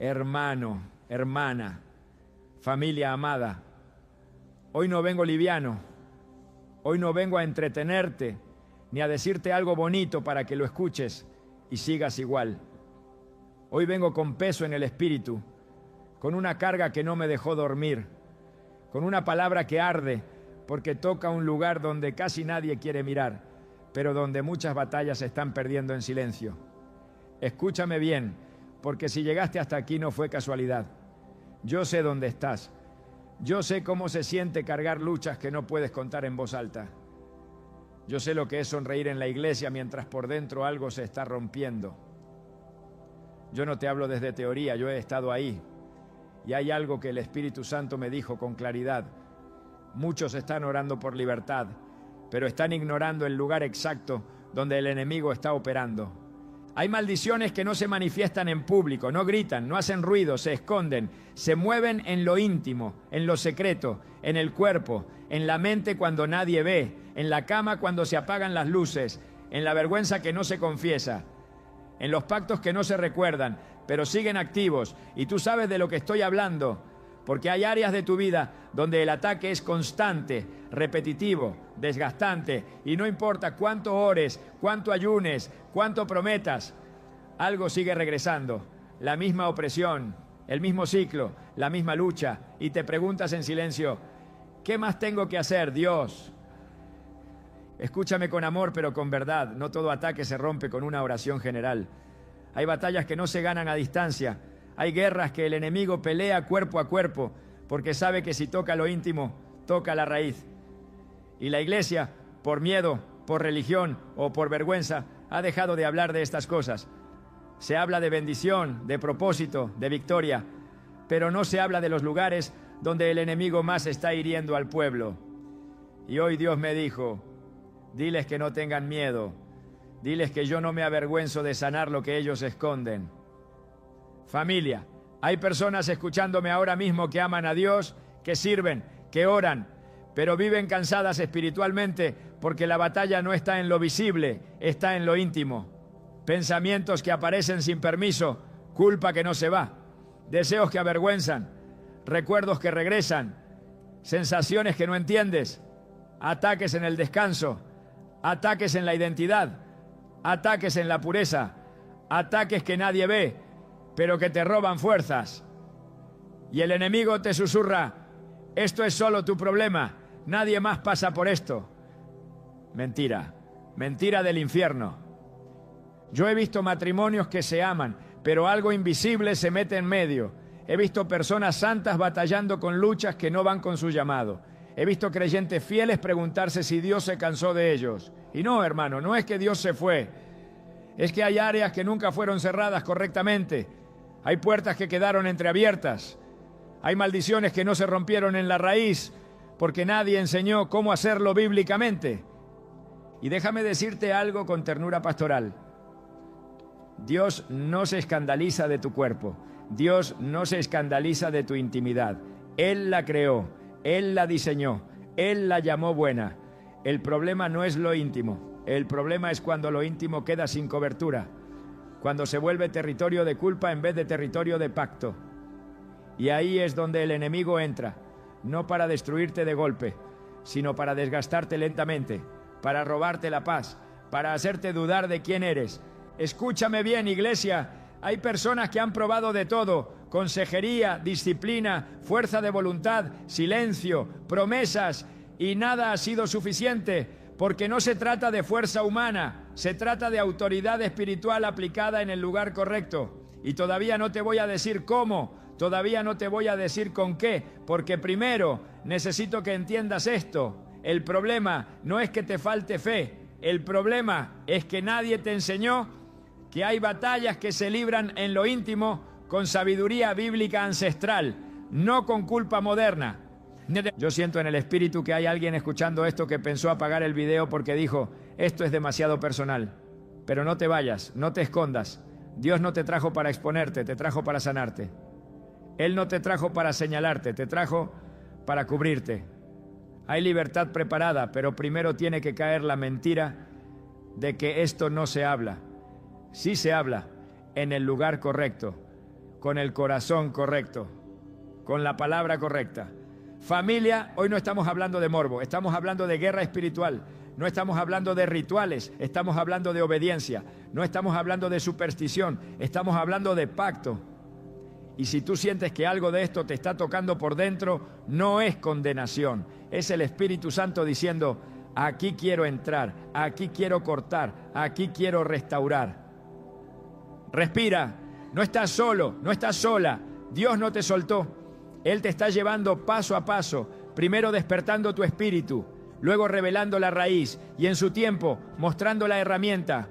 Hermano, hermana, familia amada, hoy no vengo liviano, hoy no vengo a entretenerte ni a decirte algo bonito para que lo escuches y sigas igual. Hoy vengo con peso en el espíritu, con una carga que no me dejó dormir, con una palabra que arde porque toca un lugar donde casi nadie quiere mirar, pero donde muchas batallas se están perdiendo en silencio. Escúchame bien, porque si llegaste hasta aquí no fue casualidad. Yo sé dónde estás. Yo sé cómo se siente cargar luchas que no puedes contar en voz alta. Yo sé lo que es sonreír en la iglesia mientras por dentro algo se está rompiendo. Yo no te hablo desde teoría, yo he estado ahí. Y hay algo que el Espíritu Santo me dijo con claridad. Muchos están orando por libertad, pero están ignorando el lugar exacto donde el enemigo está operando. Hay maldiciones que no se manifiestan en público, no gritan, no hacen ruido, se esconden, se mueven en lo íntimo, en lo secreto, en el cuerpo, en la mente cuando nadie ve, en la cama cuando se apagan las luces, en la vergüenza que no se confiesa, en los pactos que no se recuerdan, pero siguen activos. Y tú sabes de lo que estoy hablando, porque hay áreas de tu vida donde el ataque es constante, repetitivo, desgastante, y no importa cuánto ores, cuánto ayunes, cuánto prometas, algo sigue regresando, la misma opresión, el mismo ciclo, la misma lucha, y te preguntas en silencio, ¿qué más tengo que hacer, Dios? Escúchame con amor, pero con verdad. No todo ataque se rompe con una oración general. Hay batallas que no se ganan a distancia. Hay guerras que el enemigo pelea cuerpo a cuerpo, porque sabe que si toca lo íntimo, toca la raíz. Y la iglesia, por miedo, por religión o por vergüenza, ha dejado de hablar de estas cosas. Se habla de bendición, de propósito, de victoria, pero no se habla de los lugares donde el enemigo más está hiriendo al pueblo. Y hoy Dios me dijo, diles que no tengan miedo, diles que yo no me avergüenzo de sanar lo que ellos esconden. Familia, hay personas escuchándome ahora mismo que aman a Dios, que sirven, que oran, pero viven cansadas espiritualmente porque la batalla no está en lo visible, está en lo íntimo. Pensamientos que aparecen sin permiso, culpa que no se va, deseos que avergüenzan, recuerdos que regresan, sensaciones que no entiendes, ataques en el descanso, ataques en la identidad, ataques en la pureza, ataques que nadie ve, pero que te roban fuerzas. Y el enemigo te susurra, esto es solo tu problema, nadie más pasa por esto. Mentira, mentira del infierno. Yo he visto matrimonios que se aman, pero algo invisible se mete en medio. He visto personas santas batallando con luchas que no van con su llamado. He visto creyentes fieles preguntarse si Dios se cansó de ellos. Y no, hermano, no es que Dios se fue. Es que hay áreas que nunca fueron cerradas correctamente. Hay puertas que quedaron entreabiertas. Hay maldiciones que no se rompieron en la raíz porque nadie enseñó cómo hacerlo bíblicamente. Y déjame decirte algo con ternura pastoral. Dios no se escandaliza de tu cuerpo. Dios no se escandaliza de tu intimidad. Él la creó, Él la diseñó, Él la llamó buena. El problema no es lo íntimo. El problema es cuando lo íntimo queda sin cobertura, cuando se vuelve territorio de culpa en vez de territorio de pacto. Y ahí es donde el enemigo entra, no para destruirte de golpe, sino para desgastarte lentamente, para robarte la paz, para hacerte dudar de quién eres. Escúchame bien, iglesia, hay personas que han probado de todo, consejería, disciplina, fuerza de voluntad, silencio, promesas, y nada ha sido suficiente, porque no se trata de fuerza humana, se trata de autoridad espiritual aplicada en el lugar correcto. Y todavía no te voy a decir cómo, todavía no te voy a decir con qué, porque primero necesito que entiendas esto. El problema no es que te falte fe, el problema es que nadie te enseñó que hay batallas que se libran en lo íntimo con sabiduría bíblica ancestral, no con culpa moderna. Yo siento en el espíritu que hay alguien escuchando esto que pensó apagar el video porque dijo, esto es demasiado personal. Pero no te vayas, no te escondas. Dios no te trajo para exponerte, te trajo para sanarte. Él no te trajo para señalarte, te trajo para cubrirte. Hay libertad preparada, pero primero tiene que caer la mentira de que esto no se habla. Sí se habla en el lugar correcto. con el corazón correcto, con la palabra correcta. Familia, hoy no estamos hablando de morbo, estamos hablando de guerra espiritual. No estamos hablando de rituales, estamos hablando de obediencia. No estamos hablando de superstición, estamos hablando de pacto. Y si tú sientes que algo de esto te está tocando por dentro, no es condenación. Es el Espíritu Santo diciendo, aquí quiero entrar, aquí quiero cortar, aquí quiero restaurar. Respira, no estás solo, no estás sola. Dios no te soltó. Él te está llevando paso a paso, primero despertando tu espíritu, luego revelando la raíz y en su tiempo mostrando la herramienta.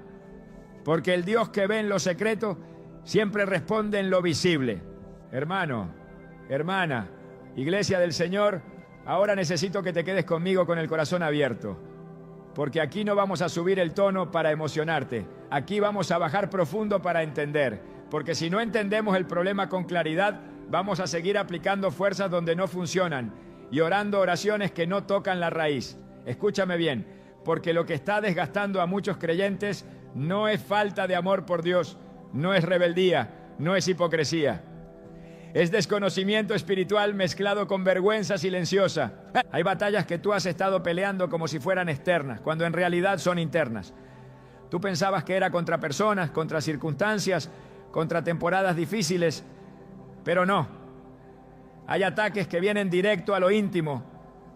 Porque el Dios que ve en lo secreto siempre responde en lo visible. Hermano, hermana, Iglesia del Señor, ahora necesito que te quedes conmigo con el corazón abierto. Porque aquí no vamos a subir el tono para emocionarte. Aquí vamos a bajar profundo para entender. Porque si no entendemos el problema con claridad, vamos a seguir aplicando fuerzas donde no funcionan y orando oraciones que no tocan la raíz. Escúchame bien, porque lo que está desgastando a muchos creyentes no es falta de amor por Dios, no es rebeldía, no es hipocresía. Es desconocimiento espiritual mezclado con vergüenza silenciosa. Hay batallas que tú has estado peleando como si fueran externas, cuando en realidad son internas. Tú pensabas que era contra personas, contra circunstancias, contra temporadas difíciles, pero no. Hay ataques que vienen directo a lo íntimo,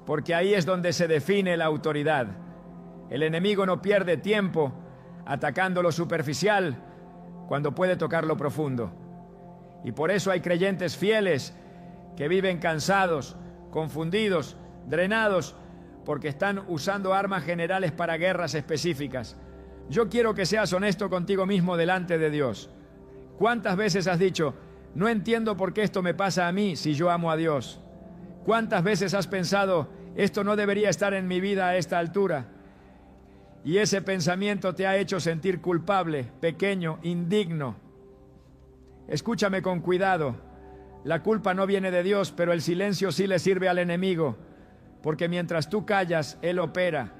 porque ahí es donde se define la autoridad. El enemigo no pierde tiempo atacando lo superficial cuando puede tocar lo profundo. Y por eso hay creyentes fieles que viven cansados, confundidos, drenados, porque están usando armas generales para guerras específicas. Yo quiero que seas honesto contigo mismo delante de Dios. ¿Cuántas veces has dicho, no entiendo por qué esto me pasa a mí si yo amo a Dios? ¿Cuántas veces has pensado, esto no debería estar en mi vida a esta altura? Y ese pensamiento te ha hecho sentir culpable, pequeño, indigno. Escúchame con cuidado. La culpa no viene de Dios, pero el silencio sí le sirve al enemigo, porque mientras tú callas, Él opera.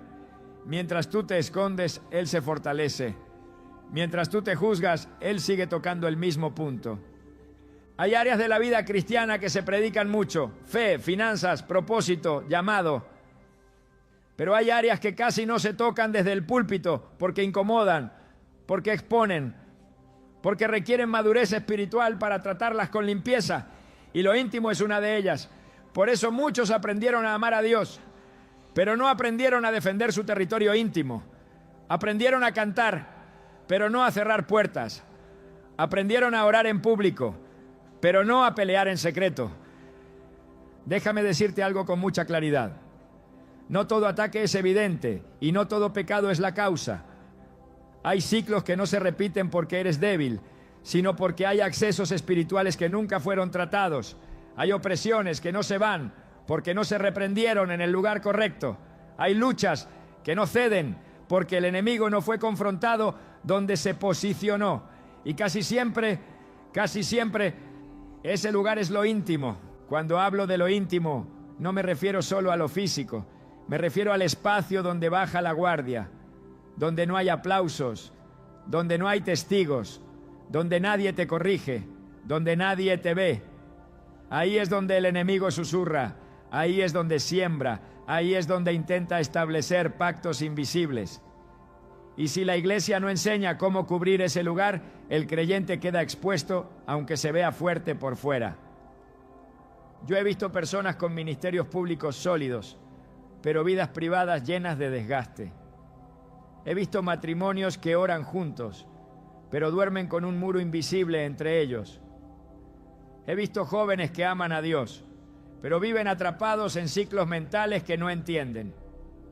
Mientras tú te escondes, Él se fortalece. Mientras tú te juzgas, Él sigue tocando el mismo punto. Hay áreas de la vida cristiana que se predican mucho: fe, finanzas, propósito, llamado. Pero hay áreas que casi no se tocan desde el púlpito porque incomodan, porque exponen, porque requieren madurez espiritual para tratarlas con limpieza, y lo íntimo es una de ellas. Por eso muchos aprendieron a amar a Dios, pero no aprendieron a defender su territorio íntimo. Aprendieron a cantar, pero no a cerrar puertas. Aprendieron a orar en público, pero no a pelear en secreto. Déjame decirte algo con mucha claridad. No todo ataque es evidente y no todo pecado es la causa. Hay ciclos que no se repiten porque eres débil, sino porque hay accesos espirituales que nunca fueron tratados. Hay opresiones que no se van porque no se reprendieron en el lugar correcto. Hay luchas que no ceden porque el enemigo no fue confrontado donde se posicionó. Y casi siempre, ese lugar es lo íntimo. Cuando hablo de lo íntimo, no me refiero solo a lo físico. Me refiero al espacio donde baja la guardia, donde no hay aplausos, donde no hay testigos, donde nadie te corrige, donde nadie te ve. Ahí es donde el enemigo susurra, ahí es donde siembra, ahí es donde intenta establecer pactos invisibles. Y si la iglesia no enseña cómo cubrir ese lugar, el creyente queda expuesto, aunque se vea fuerte por fuera. Yo he visto personas con ministerios públicos sólidos, pero vidas privadas llenas de desgaste. He visto matrimonios que oran juntos, pero duermen con un muro invisible entre ellos. He visto jóvenes que aman a Dios, pero viven atrapados en ciclos mentales que no entienden.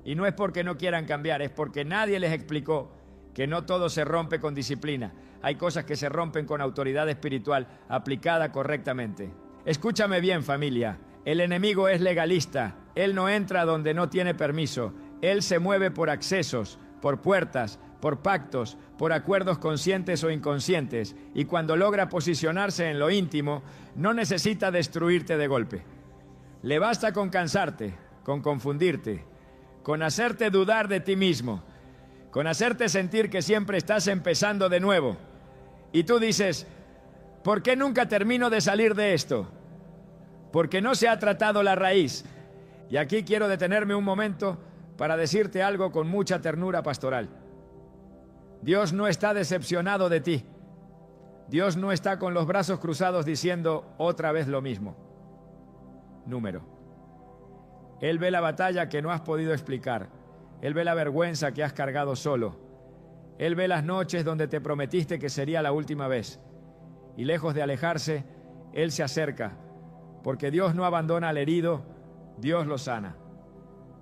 Y no es porque no quieran cambiar, es porque nadie les explicó que no todo se rompe con disciplina. Hay cosas que se rompen con autoridad espiritual aplicada correctamente. Escúchame bien, familia. El enemigo es legalista. Él no entra donde no tiene permiso. Él se mueve por accesos, por puertas, por pactos, por acuerdos conscientes o inconscientes. Y cuando logra posicionarse en lo íntimo, no necesita destruirte de golpe. Le basta con cansarte, con confundirte, con hacerte dudar de ti mismo, con hacerte sentir que siempre estás empezando de nuevo. Y tú dices, ¿Por qué nunca termino de salir de esto? Porque no se ha tratado la raíz. Y aquí quiero detenerme un momento para decirte algo con mucha ternura pastoral. Dios no está decepcionado de ti. Dios no está con los brazos cruzados diciendo otra vez lo mismo. Número. Él ve la batalla que no has podido explicar. Él ve la vergüenza que has cargado solo. Él ve las noches donde te prometiste que sería la última vez. Y lejos de alejarse, Él se acerca. Porque Dios no abandona al herido, Dios lo sana.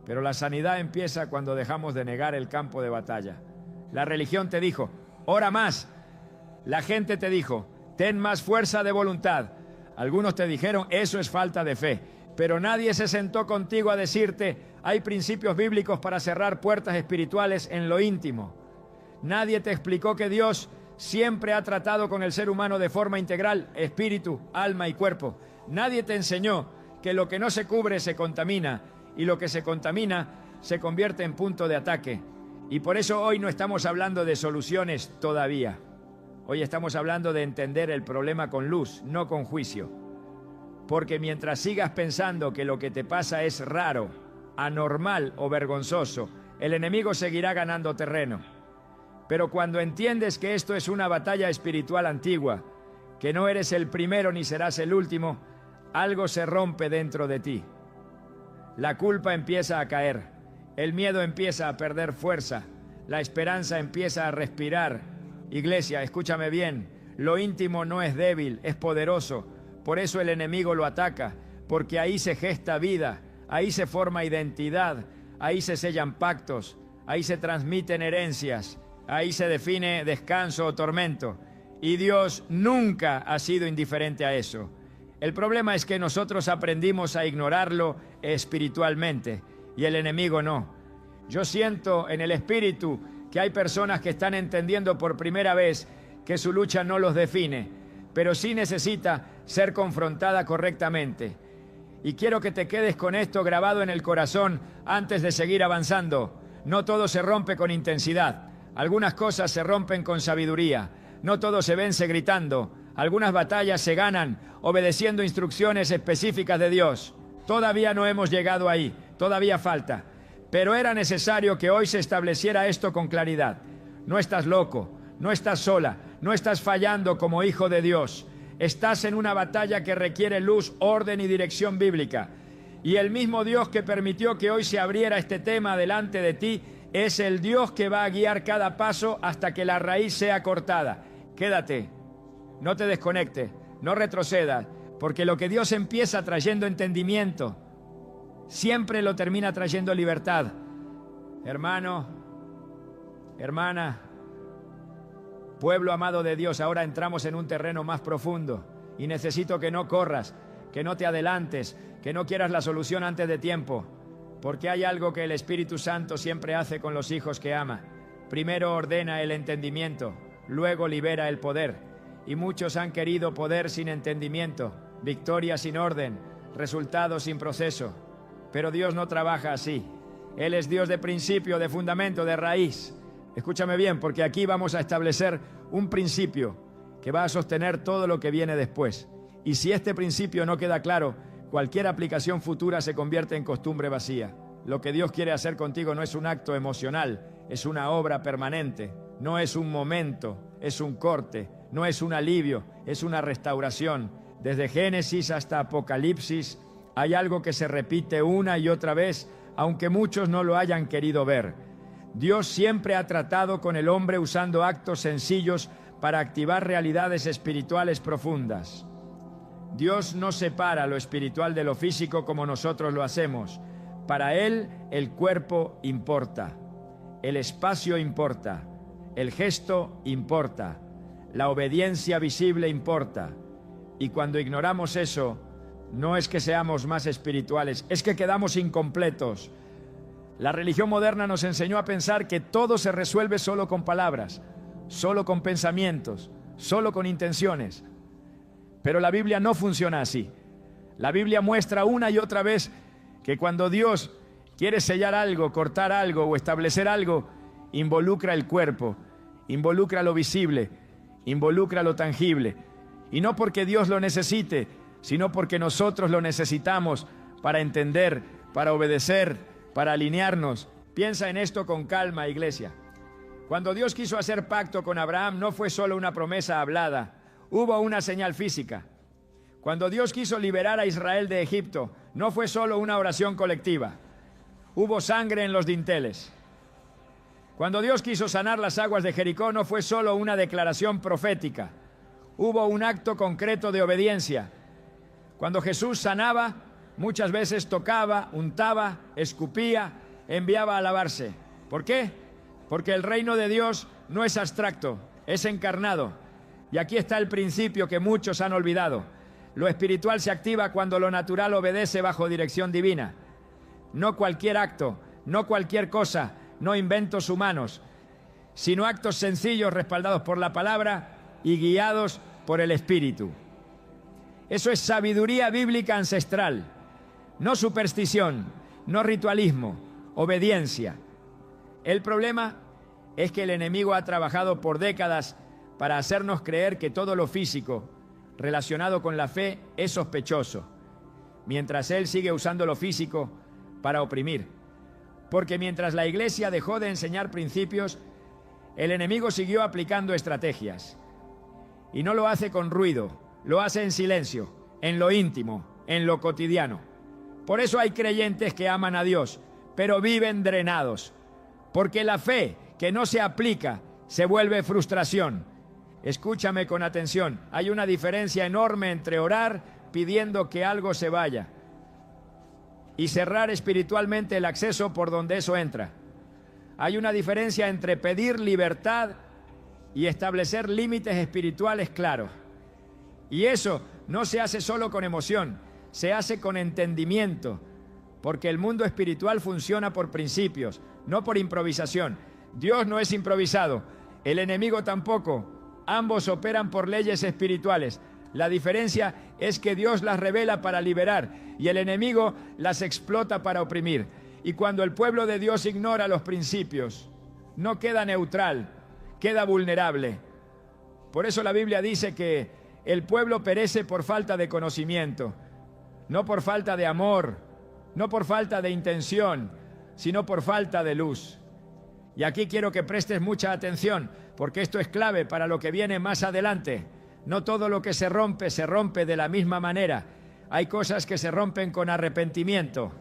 Pero la sanidad empieza cuando dejamos de negar el campo de batalla. La religión te dijo, ora más. La gente te dijo, ten más fuerza de voluntad. Algunos te dijeron, eso es falta de fe. Pero nadie se sentó contigo a decirte, hay principios bíblicos para cerrar puertas espirituales en lo íntimo. Nadie te explicó que Dios siempre ha tratado con el ser humano de forma integral, espíritu, alma y cuerpo. Nadie te enseñó que lo que no se cubre se contamina y lo que se contamina se convierte en punto de ataque. Y por eso hoy no estamos hablando de soluciones todavía. Hoy estamos hablando de entender el problema con luz, no con juicio. Porque mientras sigas pensando que lo que te pasa es raro, anormal o vergonzoso, el enemigo seguirá ganando terreno. Pero cuando entiendes que esto es una batalla espiritual antigua, que no eres el primero ni serás el último, algo se rompe dentro de ti. La culpa empieza a caer, el miedo empieza a perder fuerza, la esperanza empieza a respirar. Iglesia, escúchame bien, lo íntimo no es débil, es poderoso. Por eso el enemigo lo ataca, porque ahí se gesta vida, ahí se forma identidad, ahí se sellan pactos, ahí se transmiten herencias, ahí se define descanso o tormento. Y Dios nunca ha sido indiferente a eso. El problema es que nosotros aprendimos a ignorarlo espiritualmente y el enemigo no. Yo siento en el espíritu que hay personas que están entendiendo por primera vez que su lucha no los define, pero sí necesita ser confrontada correctamente. Y quiero que te quedes con esto grabado en el corazón antes de seguir avanzando. No todo se rompe con intensidad. Algunas cosas se rompen con sabiduría. No todo se vence gritando. Algunas batallas se ganan obedeciendo instrucciones específicas de Dios. Todavía no hemos llegado ahí. Todavía falta. Pero era necesario que hoy se estableciera esto con claridad. No estás loco. No estás sola. No estás fallando como hijo de Dios. Estás en una batalla que requiere luz, orden y dirección bíblica. Y el mismo Dios que permitió que hoy se abriera este tema delante de ti es el Dios que va a guiar cada paso hasta que la raíz sea cortada. Quédate, no te desconectes, no retrocedas, porque lo que Dios empieza trayendo entendimiento, siempre lo termina trayendo libertad. Hermano, hermana, pueblo amado de Dios, ahora entramos en un terreno más profundo y necesito que no corras, que no te adelantes, que no quieras la solución antes de tiempo, porque hay algo que el Espíritu Santo siempre hace con los hijos que ama. Primero ordena el entendimiento, luego libera el poder. Y muchos han querido poder sin entendimiento, victoria sin orden, resultados sin proceso. Pero Dios no trabaja así. Él es Dios de principio, de fundamento, de raíz. Escúchame bien, porque aquí vamos a establecer un principio que va a sostener todo lo que viene después. Y si este principio no queda claro, cualquier aplicación futura se convierte en costumbre vacía. Lo que Dios quiere hacer contigo no es un acto emocional, es una obra permanente. No es un momento, es un corte. No es un alivio, es una restauración. Desde Génesis hasta Apocalipsis hay algo que se repite una y otra vez, aunque muchos no lo hayan querido ver. Dios siempre ha tratado con el hombre usando actos sencillos para activar realidades espirituales profundas. Dios no separa lo espiritual de lo físico como nosotros lo hacemos. Para Él, el cuerpo importa, el espacio importa, el gesto importa, la obediencia visible importa. Y cuando ignoramos eso, no es que seamos más espirituales, es que quedamos incompletos. La religión moderna nos enseñó a pensar que todo se resuelve solo con palabras, solo con pensamientos, solo con intenciones. Pero la Biblia no funciona así. La Biblia muestra una y otra vez que cuando Dios quiere sellar algo, cortar algo o establecer algo, involucra el cuerpo, involucra lo visible, involucra lo tangible. Y no porque Dios lo necesite, sino porque nosotros lo necesitamos para entender, para obedecer, para alinearnos. Piensa en esto con calma, iglesia. Cuando Dios quiso hacer pacto con Abraham, no fue solo una promesa hablada, hubo una señal física. Cuando Dios quiso liberar a Israel de Egipto, no fue solo una oración colectiva, hubo sangre en los dinteles. Cuando Dios quiso sanar las aguas de Jericó, no fue solo una declaración profética, hubo un acto concreto de obediencia. Cuando Jesús sanaba, muchas veces tocaba, untaba, escupía, enviaba a lavarse. ¿Por qué? Porque el reino de Dios no es abstracto, es encarnado. Y aquí está el principio que muchos han olvidado. Lo espiritual se activa cuando lo natural obedece bajo dirección divina. No cualquier acto, no cualquier cosa, no inventos humanos, sino actos sencillos respaldados por la palabra y guiados por el Espíritu. Eso es sabiduría bíblica ancestral, no superstición, no ritualismo, obediencia. El problema es que el enemigo ha trabajado por décadas para hacernos creer que todo lo físico relacionado con la fe es sospechoso, mientras él sigue usando lo físico para oprimir. Porque mientras la iglesia dejó de enseñar principios, el enemigo siguió aplicando estrategias. Y no lo hace con ruido, lo hace en silencio, en lo íntimo, en lo cotidiano. Por eso hay creyentes que aman a Dios, pero viven drenados. Porque la fe que no se aplica se vuelve frustración. Escúchame con atención, hay una diferencia enorme entre orar pidiendo que algo se vaya y cerrar espiritualmente el acceso por donde eso entra. Hay una diferencia entre pedir libertad y establecer límites espirituales claros. Y eso no se hace solo con emoción, se hace con entendimiento, porque el mundo espiritual funciona por principios, no por improvisación. Dios no es improvisado, el enemigo tampoco. Ambos operan por leyes espirituales. La diferencia es que Dios las revela para liberar y el enemigo las explota para oprimir. Y cuando el pueblo de Dios ignora los principios, no queda neutral, queda vulnerable. Por eso la Biblia dice que el pueblo perece por falta de conocimiento, no por falta de amor, no por falta de intención, sino por falta de luz. Y aquí quiero que prestes mucha atención, porque esto es clave para lo que viene más adelante. No todo lo que se rompe de la misma manera. Hay cosas que se rompen con arrepentimiento.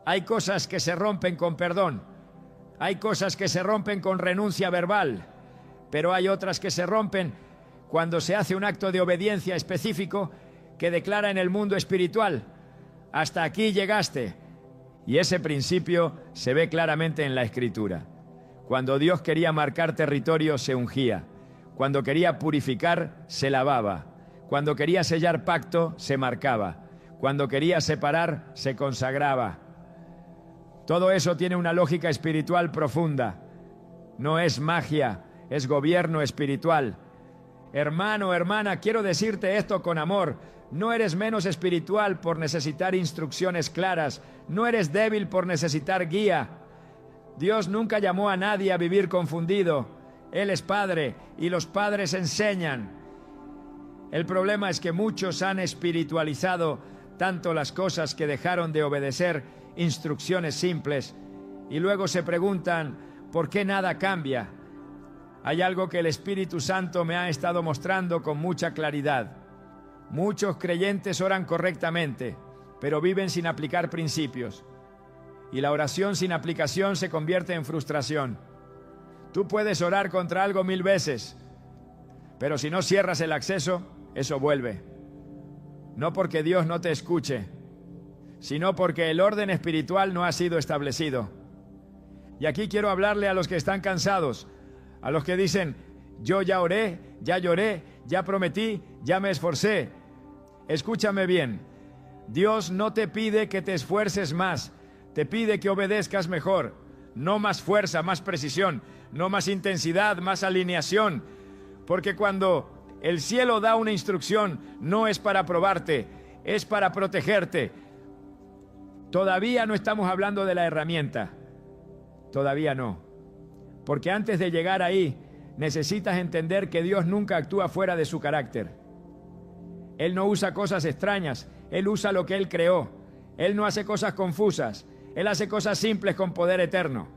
Hay cosas que se rompen con perdón. Hay cosas que se rompen con renuncia verbal. Pero hay otras que se rompen cuando se hace un acto de obediencia específico que declara en el mundo espiritual: hasta aquí llegaste. Y ese principio se ve claramente en la Escritura. Cuando Dios quería marcar territorio, se ungía. Cuando quería purificar, se lavaba. Cuando quería sellar pacto, se marcaba. Cuando quería separar, se consagraba. Todo eso tiene una lógica espiritual profunda. No es magia, es gobierno espiritual. Hermano, hermana, quiero decirte esto con amor. No eres menos espiritual por necesitar instrucciones claras. No eres débil por necesitar guía. Dios nunca llamó a nadie a vivir confundido. Él es Padre y los padres enseñan. El problema es que muchos han espiritualizado tanto las cosas que dejaron de obedecer instrucciones simples y luego se preguntan ¿por qué nada cambia? Hay algo que el Espíritu Santo me ha estado mostrando con mucha claridad. Muchos creyentes oran correctamente, pero viven sin aplicar principios. Y la oración sin aplicación se convierte en frustración. Tú puedes orar contra algo 1000 veces, pero si no cierras el acceso, eso vuelve. No porque Dios no te escuche, sino porque el orden espiritual no ha sido establecido. Y aquí quiero hablarle a los que están cansados, a los que dicen: yo ya oré, ya lloré, ya prometí, ya me esforcé. Escúchame bien, Dios no te pide que te esfuerces más, te pide que obedezcas mejor. No más fuerza, más precisión, no más intensidad, más alineación. Porque cuando el cielo da una instrucción, no es para probarte, es para protegerte. Todavía no estamos hablando de la herramienta. Todavía no. Porque antes de llegar ahí, necesitas entender que Dios nunca actúa fuera de su carácter. Él no usa cosas extrañas, Él usa lo que Él creó. Él no hace cosas confusas, Él hace cosas simples con poder eterno.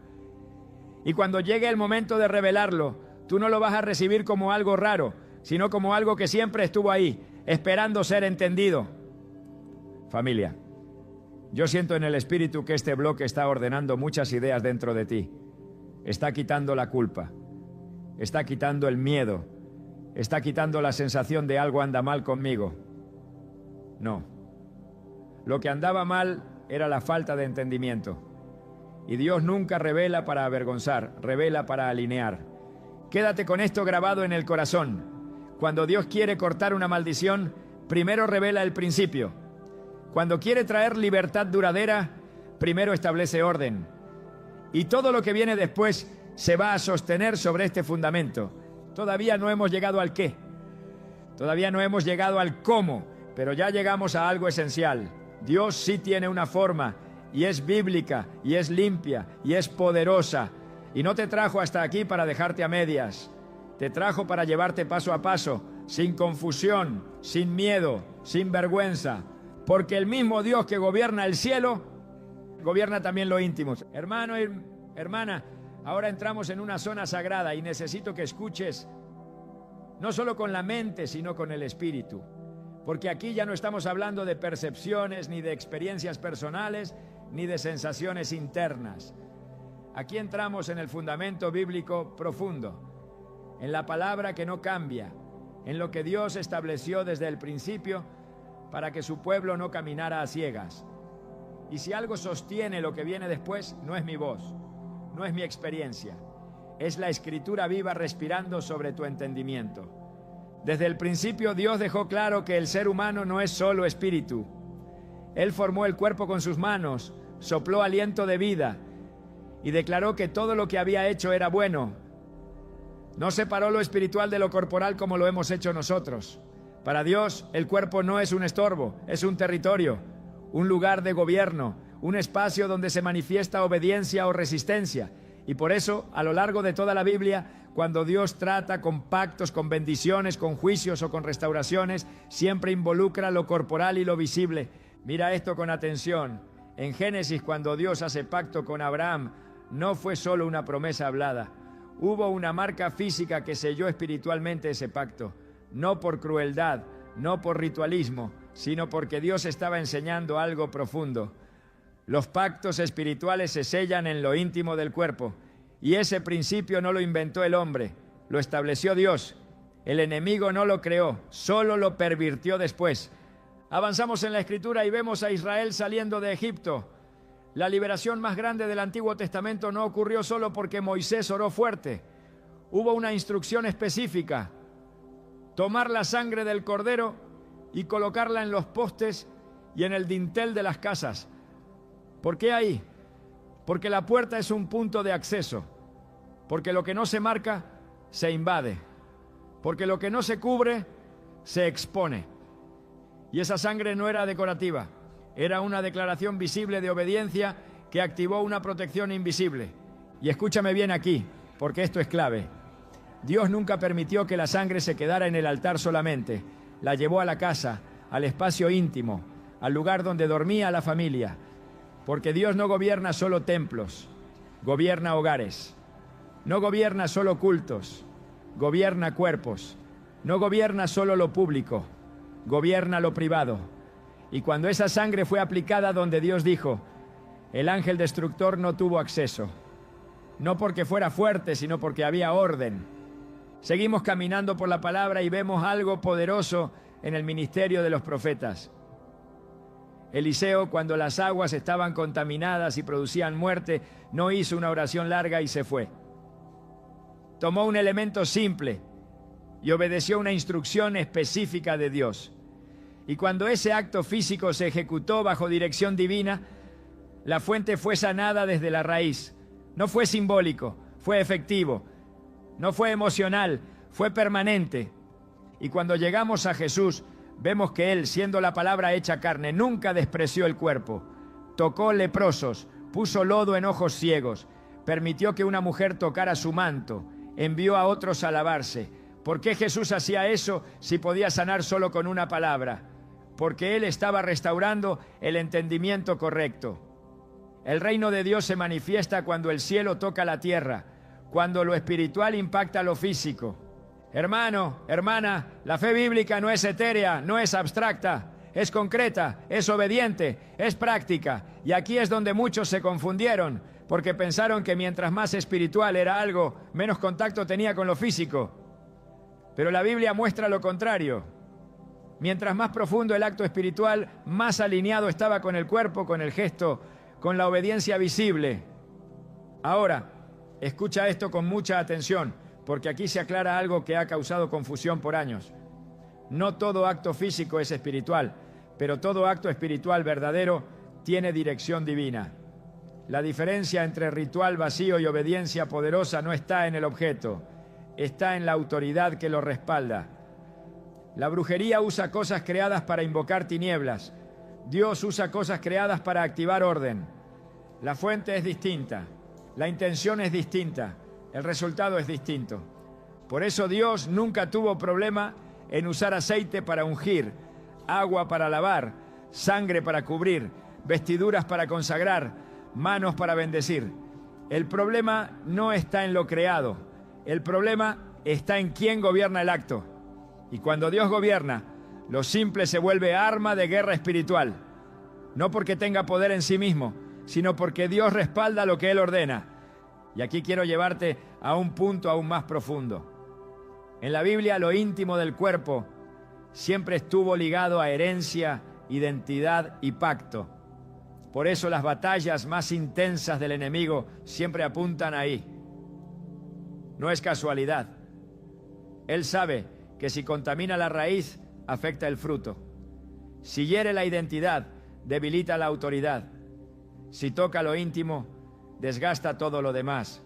Y cuando llegue el momento de revelarlo, tú no lo vas a recibir como algo raro, sino como algo que siempre estuvo ahí, esperando ser entendido. Familia, yo siento en el Espíritu que este bloque está ordenando muchas ideas dentro de ti. Está quitando la culpa, está quitando el miedo, está quitando la sensación de algo anda mal conmigo. No. Lo que andaba mal era la falta de entendimiento. Y Dios nunca revela para avergonzar, revela para alinear. Quédate con esto grabado en el corazón. Cuando Dios quiere cortar una maldición, primero revela el principio. Cuando quiere traer libertad duradera, primero establece orden. Y todo lo que viene después se va a sostener sobre este fundamento. Todavía no hemos llegado al qué. Todavía no hemos llegado al cómo, pero ya llegamos a algo esencial. Dios sí tiene una forma, y es bíblica, y es limpia, y es poderosa. Y no te trajo hasta aquí para dejarte a medias. Te trajo para llevarte paso a paso, sin confusión, sin miedo, sin vergüenza. Porque el mismo Dios que gobierna el cielo, gobierna también lo íntimo. Hermano y hermana, ahora entramos en una zona sagrada y necesito que escuches, no solo con la mente, sino con el espíritu. Porque aquí ya no estamos hablando de percepciones, ni de experiencias personales, ni de sensaciones internas. Aquí entramos en el fundamento bíblico profundo, en la palabra que no cambia, en lo que Dios estableció desde el principio para que su pueblo no caminara a ciegas. Y si algo sostiene lo que viene después, no es mi voz, no es mi experiencia, es la Escritura viva respirando sobre tu entendimiento. Desde el principio Dios dejó claro que el ser humano no es solo espíritu. Él formó el cuerpo con sus manos, sopló aliento de vida y declaró que todo lo que había hecho era bueno. No separó lo espiritual de lo corporal como lo hemos hecho nosotros. Para Dios, el cuerpo no es un estorbo, es un territorio, un lugar de gobierno, un espacio donde se manifiesta obediencia o resistencia. Y por eso, a lo largo de toda la Biblia, cuando Dios trata con pactos, con bendiciones, con juicios o con restauraciones, siempre involucra lo corporal y lo visible. Mira esto con atención. En Génesis, cuando Dios hace pacto con Abraham, no fue solo una promesa hablada. Hubo una marca física que selló espiritualmente ese pacto. No por crueldad, no por ritualismo, sino porque Dios estaba enseñando algo profundo. Los pactos espirituales se sellan en lo íntimo del cuerpo. Y ese principio no lo inventó el hombre, lo estableció Dios. El enemigo no lo creó, solo lo pervirtió después. Avanzamos en la Escritura y vemos a Israel saliendo de Egipto. La liberación más grande del Antiguo Testamento no ocurrió solo porque Moisés oró fuerte. Hubo una instrucción específica: tomar la sangre del cordero y colocarla en los postes y en el dintel de las casas. ¿Por qué ahí? Porque la puerta es un punto de acceso. Porque lo que no se marca, se invade. Porque lo que no se cubre, se expone. Y esa sangre no era decorativa. Era una declaración visible de obediencia que activó una protección invisible. Y escúchame bien aquí, porque esto es clave. Dios nunca permitió que la sangre se quedara en el altar solamente. La llevó a la casa, al espacio íntimo, al lugar donde dormía la familia. Porque Dios no gobierna solo templos, gobierna hogares. No gobierna solo cultos, gobierna cuerpos. No gobierna solo lo público, gobierna lo privado. Y cuando esa sangre fue aplicada donde Dios dijo, el ángel destructor no tuvo acceso. No porque fuera fuerte, sino porque había orden. Seguimos caminando por la palabra y vemos algo poderoso en el ministerio de los profetas. Eliseo, cuando las aguas estaban contaminadas y producían muerte, no hizo una oración larga y se fue. Tomó un elemento simple y obedeció una instrucción específica de Dios. Y cuando ese acto físico se ejecutó bajo dirección divina, la fuente fue sanada desde la raíz. No fue simbólico, fue efectivo. No fue emocional, fue permanente. Y cuando llegamos a Jesús, vemos que Él, siendo la palabra hecha carne, nunca despreció el cuerpo. Tocó leprosos, puso lodo en ojos ciegos, permitió que una mujer tocara su manto, envió a otros a lavarse, ¿Por qué Jesús hacía eso si podía sanar solo con una palabra? Porque Él estaba restaurando el entendimiento correcto. El reino de Dios se manifiesta cuando el cielo toca la tierra, cuando lo espiritual impacta lo físico. Hermano, hermana, la fe bíblica no es etérea, no es abstracta, es concreta, es obediente, es práctica. Y aquí es donde muchos se confundieron, porque pensaron que mientras más espiritual era algo, menos contacto tenía con lo físico. Pero la Biblia muestra lo contrario. Mientras más profundo el acto espiritual, más alineado estaba con el cuerpo, con el gesto, con la obediencia visible. Ahora, escucha esto con mucha atención, porque aquí se aclara algo que ha causado confusión por años. No todo acto físico es espiritual, pero todo acto espiritual verdadero tiene dirección divina. La diferencia entre ritual vacío y obediencia poderosa no está en el objeto, está en la autoridad que lo respalda. La brujería usa cosas creadas para invocar tinieblas. Dios usa cosas creadas para activar orden. La fuente es distinta, la intención es distinta, el resultado es distinto. Por eso Dios nunca tuvo problema en usar aceite para ungir, agua para lavar, sangre para cubrir, vestiduras para consagrar, manos para bendecir. El problema no está en lo creado, el problema está en quién gobierna el acto. Y cuando Dios gobierna, lo simple se vuelve arma de guerra espiritual. No porque tenga poder en sí mismo, sino porque Dios respalda lo que Él ordena. Y aquí quiero llevarte a un punto aún más profundo. En la Biblia, lo íntimo del cuerpo siempre estuvo ligado a herencia, identidad y pacto. Por eso las batallas más intensas del enemigo siempre apuntan ahí. No es casualidad. Él sabe que si contamina la raíz, afecta el fruto. Si hiere la identidad, debilita la autoridad. Si toca lo íntimo, desgasta todo lo demás.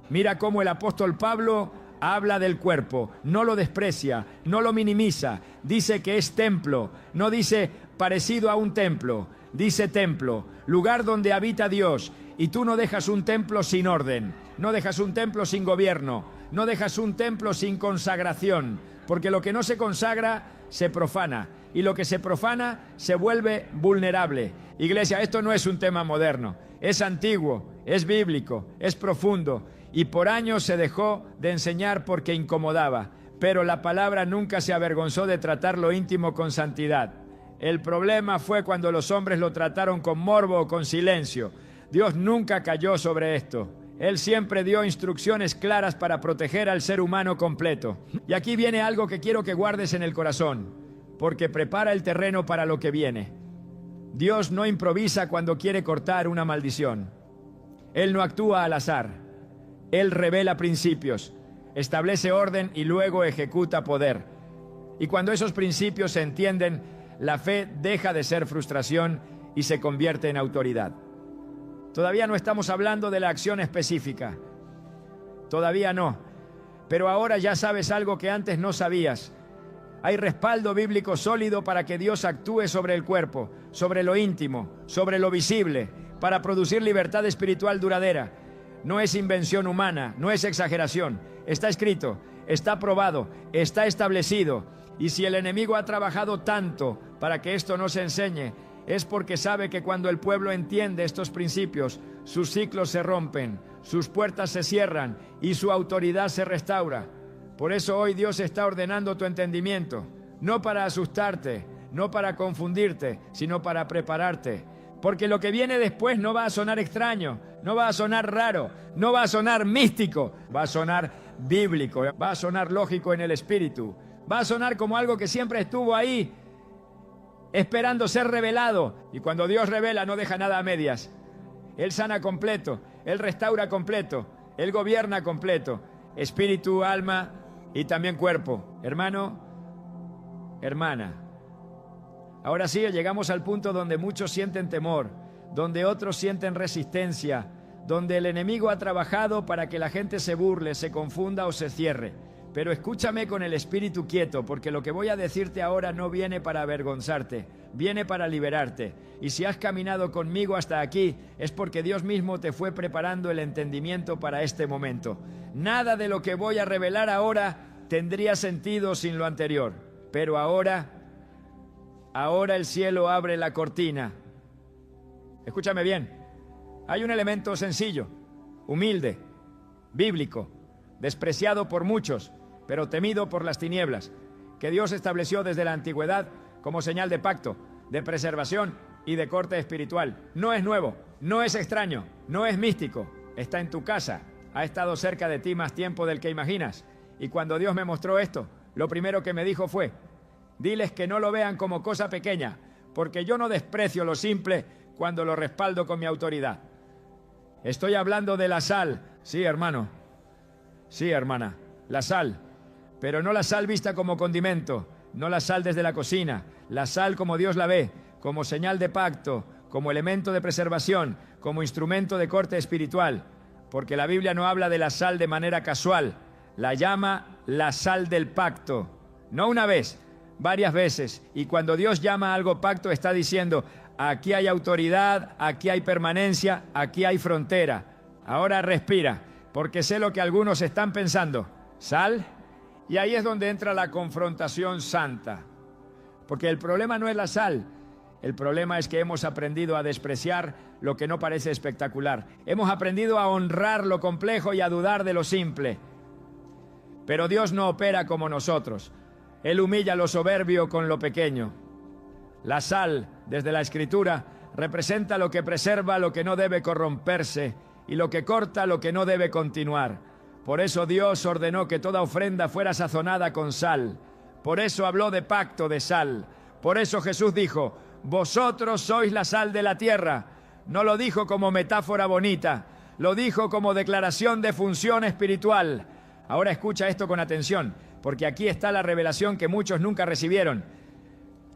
Mira cómo el apóstol Pablo habla del cuerpo, no lo desprecia, no lo minimiza, dice que es templo, no dice parecido a un templo, dice templo, lugar donde habita Dios. Y tú no dejas un templo sin orden, no dejas un templo sin gobierno, no dejas un templo sin consagración, porque lo que no se consagra se profana, y lo que se profana se vuelve vulnerable. Iglesia, esto no es un tema moderno, es antiguo, es bíblico, es profundo, y por años se dejó de enseñar porque incomodaba, pero la palabra nunca se avergonzó de tratar lo íntimo con santidad. El problema fue cuando los hombres lo trataron con morbo o con silencio. Dios nunca cayó sobre esto. Él siempre dio instrucciones claras para proteger al ser humano completo. Y aquí viene algo que quiero que guardes en el corazón, porque prepara el terreno para lo que viene. Dios no improvisa cuando quiere cortar una maldición. Él no actúa al azar. Él revela principios, establece orden y luego ejecuta poder. Y cuando esos principios se entienden, la fe deja de ser frustración y se convierte en autoridad. Todavía no estamos hablando de la acción específica. Todavía no. Pero ahora ya sabes algo que antes no sabías. Hay respaldo bíblico sólido para que Dios actúe sobre el cuerpo, sobre lo íntimo, sobre lo visible, para producir libertad espiritual duradera. No es invención humana, no es exageración. Está escrito, está probado, está establecido. Y si el enemigo ha trabajado tanto para que esto no se enseñe, es porque sabe que cuando el pueblo entiende estos principios, sus ciclos se rompen, sus puertas se cierran y su autoridad se restaura. Por eso hoy Dios está ordenando tu entendimiento, no para asustarte, no para confundirte, sino para prepararte. Porque lo que viene después no va a sonar extraño, no va a sonar raro, no va a sonar místico, va a sonar bíblico, va a sonar lógico en el espíritu, va a sonar como algo que siempre estuvo ahí, esperando ser revelado. Y cuando Dios revela no deja nada a medias. Él sana completo, Él restaura completo, Él gobierna completo, espíritu, alma y también cuerpo. Hermano, hermana. Ahora sí, llegamos al punto donde muchos sienten temor, donde otros sienten resistencia, donde el enemigo ha trabajado para que la gente se burle, se confunda o se cierre. Pero escúchame con el espíritu quieto, porque lo que voy a decirte ahora no viene para avergonzarte, viene para liberarte. Y si has caminado conmigo hasta aquí, es porque Dios mismo te fue preparando el entendimiento para este momento. Nada de lo que voy a revelar ahora tendría sentido sin lo anterior. Pero ahora el cielo abre la cortina. Escúchame bien. Hay un elemento sencillo, humilde, bíblico, despreciado por muchos, pero temido por las tinieblas, que Dios estableció desde la antigüedad como señal de pacto, de preservación y de corte espiritual. No es nuevo, no es extraño, no es místico. Está en tu casa, ha estado cerca de ti más tiempo del que imaginas. Y cuando Dios me mostró esto, lo primero que me dijo fue: diles que no lo vean como cosa pequeña, porque yo no desprecio lo simple cuando lo respaldo con mi autoridad. Estoy hablando de la sal. Sí, hermano. Sí, hermana. La sal. Pero no la sal vista como condimento, no la sal desde la cocina. La sal como Dios la ve, como señal de pacto, como elemento de preservación, como instrumento de corte espiritual. Porque la Biblia no habla de la sal de manera casual. La llama la sal del pacto. No una vez, varias veces. Y cuando Dios llama a algo pacto, está diciendo: aquí hay autoridad, aquí hay permanencia, aquí hay frontera. Ahora respira, porque sé lo que algunos están pensando. ¿Sal? Y ahí es donde entra la confrontación santa. Porque el problema no es la sal. El problema es que hemos aprendido a despreciar lo que no parece espectacular. Hemos aprendido a honrar lo complejo y a dudar de lo simple. Pero Dios no opera como nosotros. Él humilla lo soberbio con lo pequeño. La sal, desde la Escritura, representa lo que preserva lo que no debe corromperse y lo que corta lo que no debe continuar. Por eso Dios ordenó que toda ofrenda fuera sazonada con sal. Por eso habló de pacto de sal. Por eso Jesús dijo: vosotros sois la sal de la tierra. No lo dijo como metáfora bonita, lo dijo como declaración de función espiritual. Ahora escucha esto con atención, porque aquí está la revelación que muchos nunca recibieron.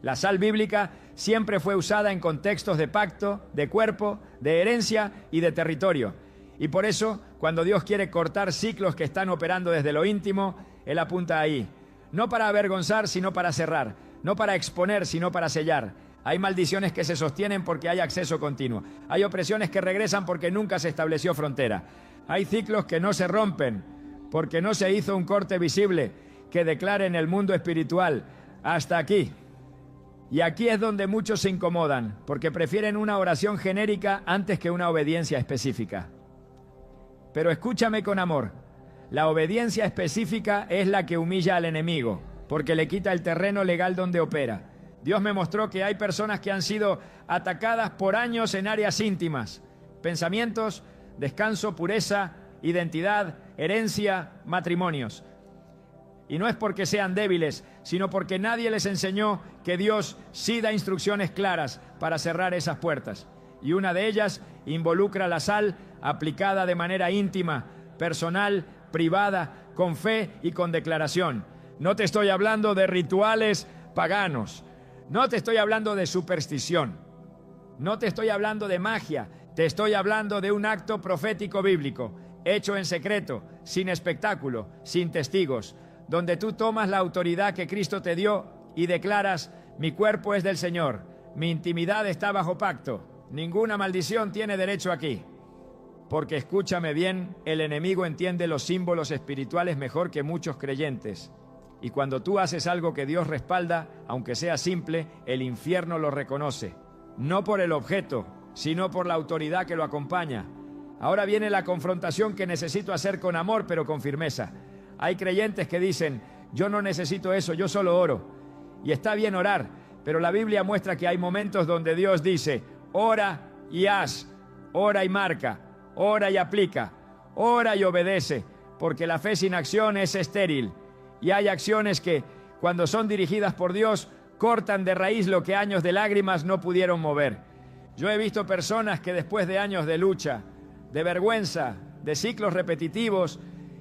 La sal bíblica siempre fue usada en contextos de pacto, de cuerpo, de herencia y de territorio. Y por eso, cuando Dios quiere cortar ciclos que están operando desde lo íntimo, Él apunta ahí. No para avergonzar, sino para cerrar. No para exponer, sino para sellar. Hay maldiciones que se sostienen porque hay acceso continuo. Hay opresiones que regresan porque nunca se estableció frontera. Hay ciclos que no se rompen porque no se hizo un corte visible que declare en el mundo espiritual: hasta aquí. Y aquí es donde muchos se incomodan, porque prefieren una oración genérica antes que una obediencia específica. Pero escúchame con amor. La obediencia específica es la que humilla al enemigo, porque le quita el terreno legal donde opera. Dios me mostró que hay personas que han sido atacadas por años en áreas íntimas: pensamientos, descanso, pureza, identidad, herencia, matrimonios. Y no es porque sean débiles, sino porque nadie les enseñó que Dios sí da instrucciones claras para cerrar esas puertas. Y una de ellas involucra la sal aplicada de manera íntima, personal, privada, con fe y con declaración. No te estoy hablando de rituales paganos. No te estoy hablando de superstición. No te estoy hablando de magia. Te estoy hablando de un acto profético bíblico, hecho en secreto, sin espectáculo, sin testigos, donde tú tomas la autoridad que Cristo te dio y declaras: mi cuerpo es del Señor, mi intimidad está bajo pacto, ninguna maldición tiene derecho aquí. Porque escúchame bien, el enemigo entiende los símbolos espirituales mejor que muchos creyentes. Y cuando tú haces algo que Dios respalda, aunque sea simple, el infierno lo reconoce. No por el objeto, sino por la autoridad que lo acompaña. Ahora viene la confrontación que necesito hacer con amor, pero con firmeza. Hay creyentes que dicen: yo no necesito eso, yo solo oro. Y está bien orar, pero la Biblia muestra que hay momentos donde Dios dice: ora y haz, ora y marca, ora y aplica, ora y obedece, porque la fe sin acción es estéril. Y hay acciones que, cuando son dirigidas por Dios, cortan de raíz lo que años de lágrimas no pudieron mover. Yo he visto personas que después de años de lucha, de vergüenza, de ciclos repetitivos,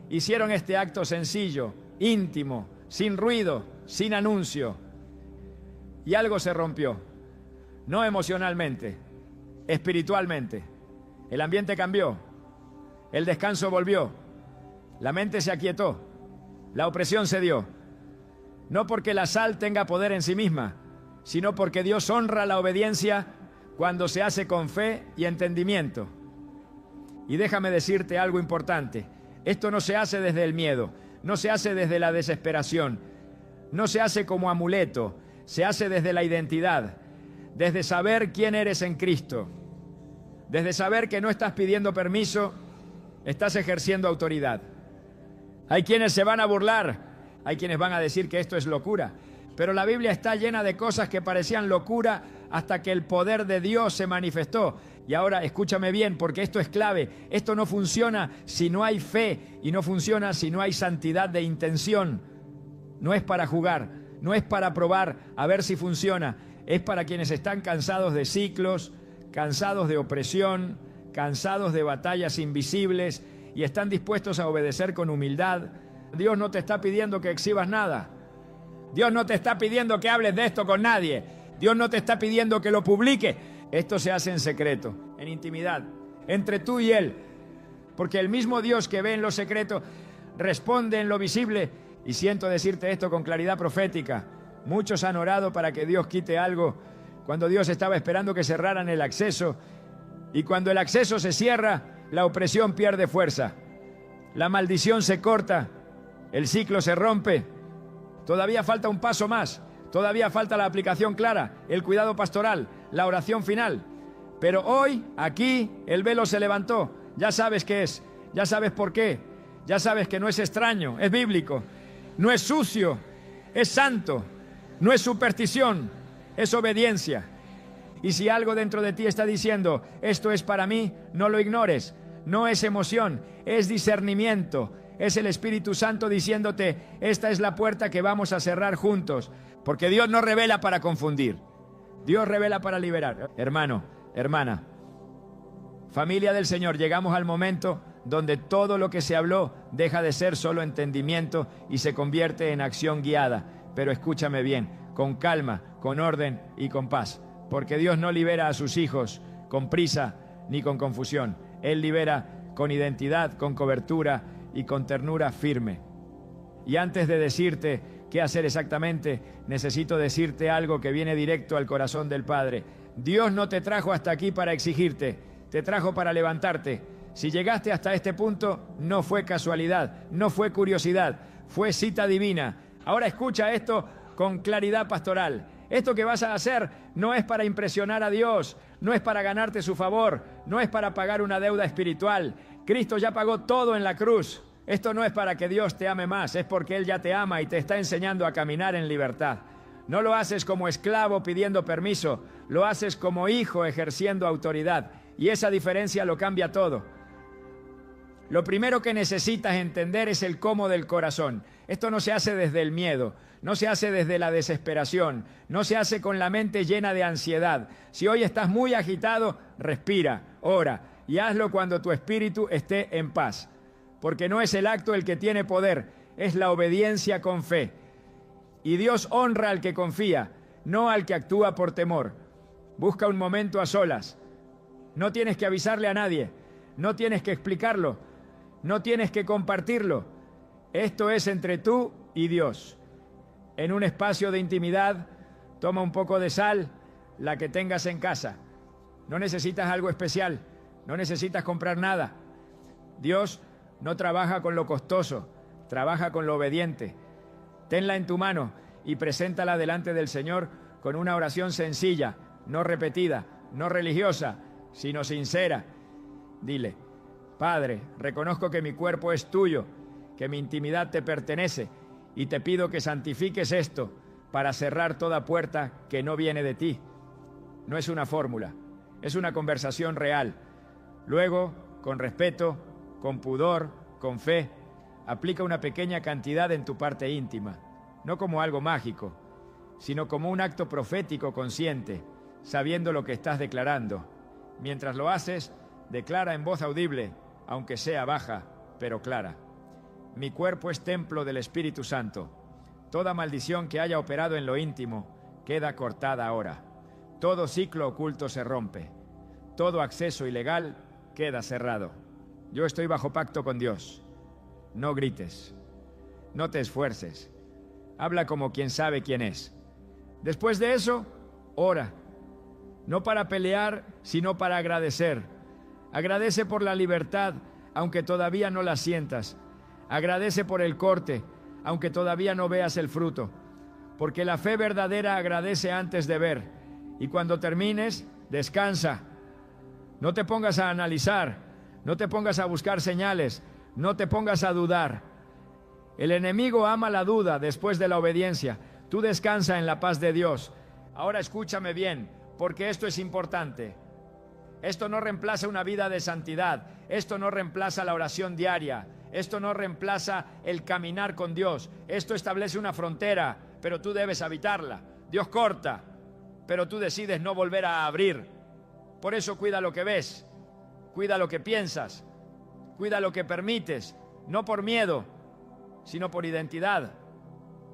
hicieron este acto sencillo, íntimo, sin ruido, sin anuncio. Y algo se rompió. No emocionalmente, espiritualmente. El ambiente cambió. El descanso volvió. La mente se aquietó. La opresión cedió. No porque la sal tenga poder en sí misma, sino porque Dios honra la obediencia cuando se hace con fe y entendimiento. Y déjame decirte algo importante. Esto no se hace desde el miedo, no se hace desde la desesperación, no se hace como amuleto, se hace desde la identidad, desde saber quién eres en Cristo, desde saber que no estás pidiendo permiso, estás ejerciendo autoridad. Hay quienes se van a burlar, hay quienes van a decir que esto es locura, pero la Biblia está llena de cosas que parecían locura hasta que el poder de Dios se manifestó. Y ahora escúchame bien, porque esto es clave. Esto no funciona si no hay fe y no funciona si no hay santidad de intención. No es para jugar, no es para probar a ver si funciona. Es para quienes están cansados de ciclos, cansados de opresión, cansados de batallas invisibles y están dispuestos a obedecer con humildad. Dios no te está pidiendo que exhibas nada. Dios no te está pidiendo que hables de esto con nadie. Dios no te está pidiendo que lo publiques. Esto se hace en secreto, en intimidad, entre tú y Él. Porque el mismo Dios que ve en lo secreto responde en lo visible. Y siento decirte esto con claridad profética. Muchos han orado para que Dios quite algo cuando Dios estaba esperando que cerraran el acceso. Y cuando el acceso se cierra, la opresión pierde fuerza. La maldición se corta. El ciclo se rompe. Todavía falta un paso más. Todavía falta la aplicación clara, el cuidado pastoral, la oración final. Pero hoy, aquí, el velo se levantó. Ya sabes qué es, ya sabes por qué. Ya sabes que no es extraño, es bíblico. No es sucio, es santo. No es superstición, es obediencia. Y si algo dentro de ti está diciendo, esto es para mí, no lo ignores. No es emoción, es discernimiento. Es el Espíritu Santo diciéndote, esta es la puerta que vamos a cerrar juntos. Porque Dios no revela para confundir. Dios revela para liberar. Hermano, hermana, familia del Señor, llegamos al momento donde todo lo que se habló deja de ser solo entendimiento y se convierte en acción guiada. Pero escúchame bien, con calma, con orden y con paz. Porque Dios no libera a sus hijos con prisa ni con confusión. Él libera con identidad, con cobertura y con ternura firme. Y antes de decirte qué hacer exactamente, necesito decirte algo que viene directo al corazón del Padre. Dios no te trajo hasta aquí para exigirte, te trajo para levantarte. Si llegaste hasta este punto, no fue casualidad, no fue curiosidad, fue cita divina. Ahora escucha esto con claridad pastoral. Esto que vas a hacer no es para impresionar a Dios, no es para ganarte su favor, no es para pagar una deuda espiritual. Cristo ya pagó todo en la cruz. Esto no es para que Dios te ame más, es porque Él ya te ama y te está enseñando a caminar en libertad. No lo haces como esclavo pidiendo permiso, lo haces como hijo ejerciendo autoridad. Y esa diferencia lo cambia todo. Lo primero que necesitas entender es el cómo del corazón. Esto no se hace desde el miedo, no se hace desde la desesperación, no se hace con la mente llena de ansiedad. Si hoy estás muy agitado, respira, ora y hazlo cuando tu espíritu esté en paz. Porque no es el acto el que tiene poder, es la obediencia con fe. Y Dios honra al que confía, no al que actúa por temor. Busca un momento a solas. No tienes que avisarle a nadie, no tienes que explicarlo, no tienes que compartirlo. Esto es entre tú y Dios. En un espacio de intimidad, toma un poco de sal, la que tengas en casa. No necesitas algo especial, no necesitas comprar nada. Dios no trabaja con lo costoso, trabaja con lo obediente. Tenla en tu mano y preséntala delante del Señor con una oración sencilla, no repetida, no religiosa, sino sincera. Dile, Padre, reconozco que mi cuerpo es tuyo, que mi intimidad te pertenece y te pido que santifiques esto para cerrar toda puerta que no viene de ti. No es una fórmula, es una conversación real. Luego, con respeto, con pudor, con fe, aplica una pequeña cantidad en tu parte íntima, no como algo mágico, sino como un acto profético consciente, sabiendo lo que estás declarando. Mientras lo haces, declara en voz audible, aunque sea baja, pero clara. Mi cuerpo es templo del Espíritu Santo. Toda maldición que haya operado en lo íntimo queda cortada ahora. Todo ciclo oculto se rompe. Todo acceso ilegal queda cerrado. Yo estoy bajo pacto con Dios. No grites. No te esfuerces. Habla como quien sabe quién es. Después de eso, ora. No para pelear, sino para agradecer. Agradece por la libertad, aunque todavía no la sientas. Agradece por el corte, aunque todavía no veas el fruto, porque la fe verdadera agradece antes de ver, y cuando termines, descansa. No te pongas a analizar, no te pongas a buscar señales, no te pongas a dudar. El enemigo ama la duda después de la obediencia. Tú descansa en la paz de Dios. Ahora escúchame bien, porque esto es importante. Esto no reemplaza una vida de santidad, esto no reemplaza la oración diaria, esto no reemplaza el caminar con Dios, esto establece una frontera, pero tú debes habitarla. Dios corta, pero tú decides no volver a abrir. Por eso cuida lo que ves, cuida lo que piensas, cuida lo que permites, no por miedo, sino por identidad.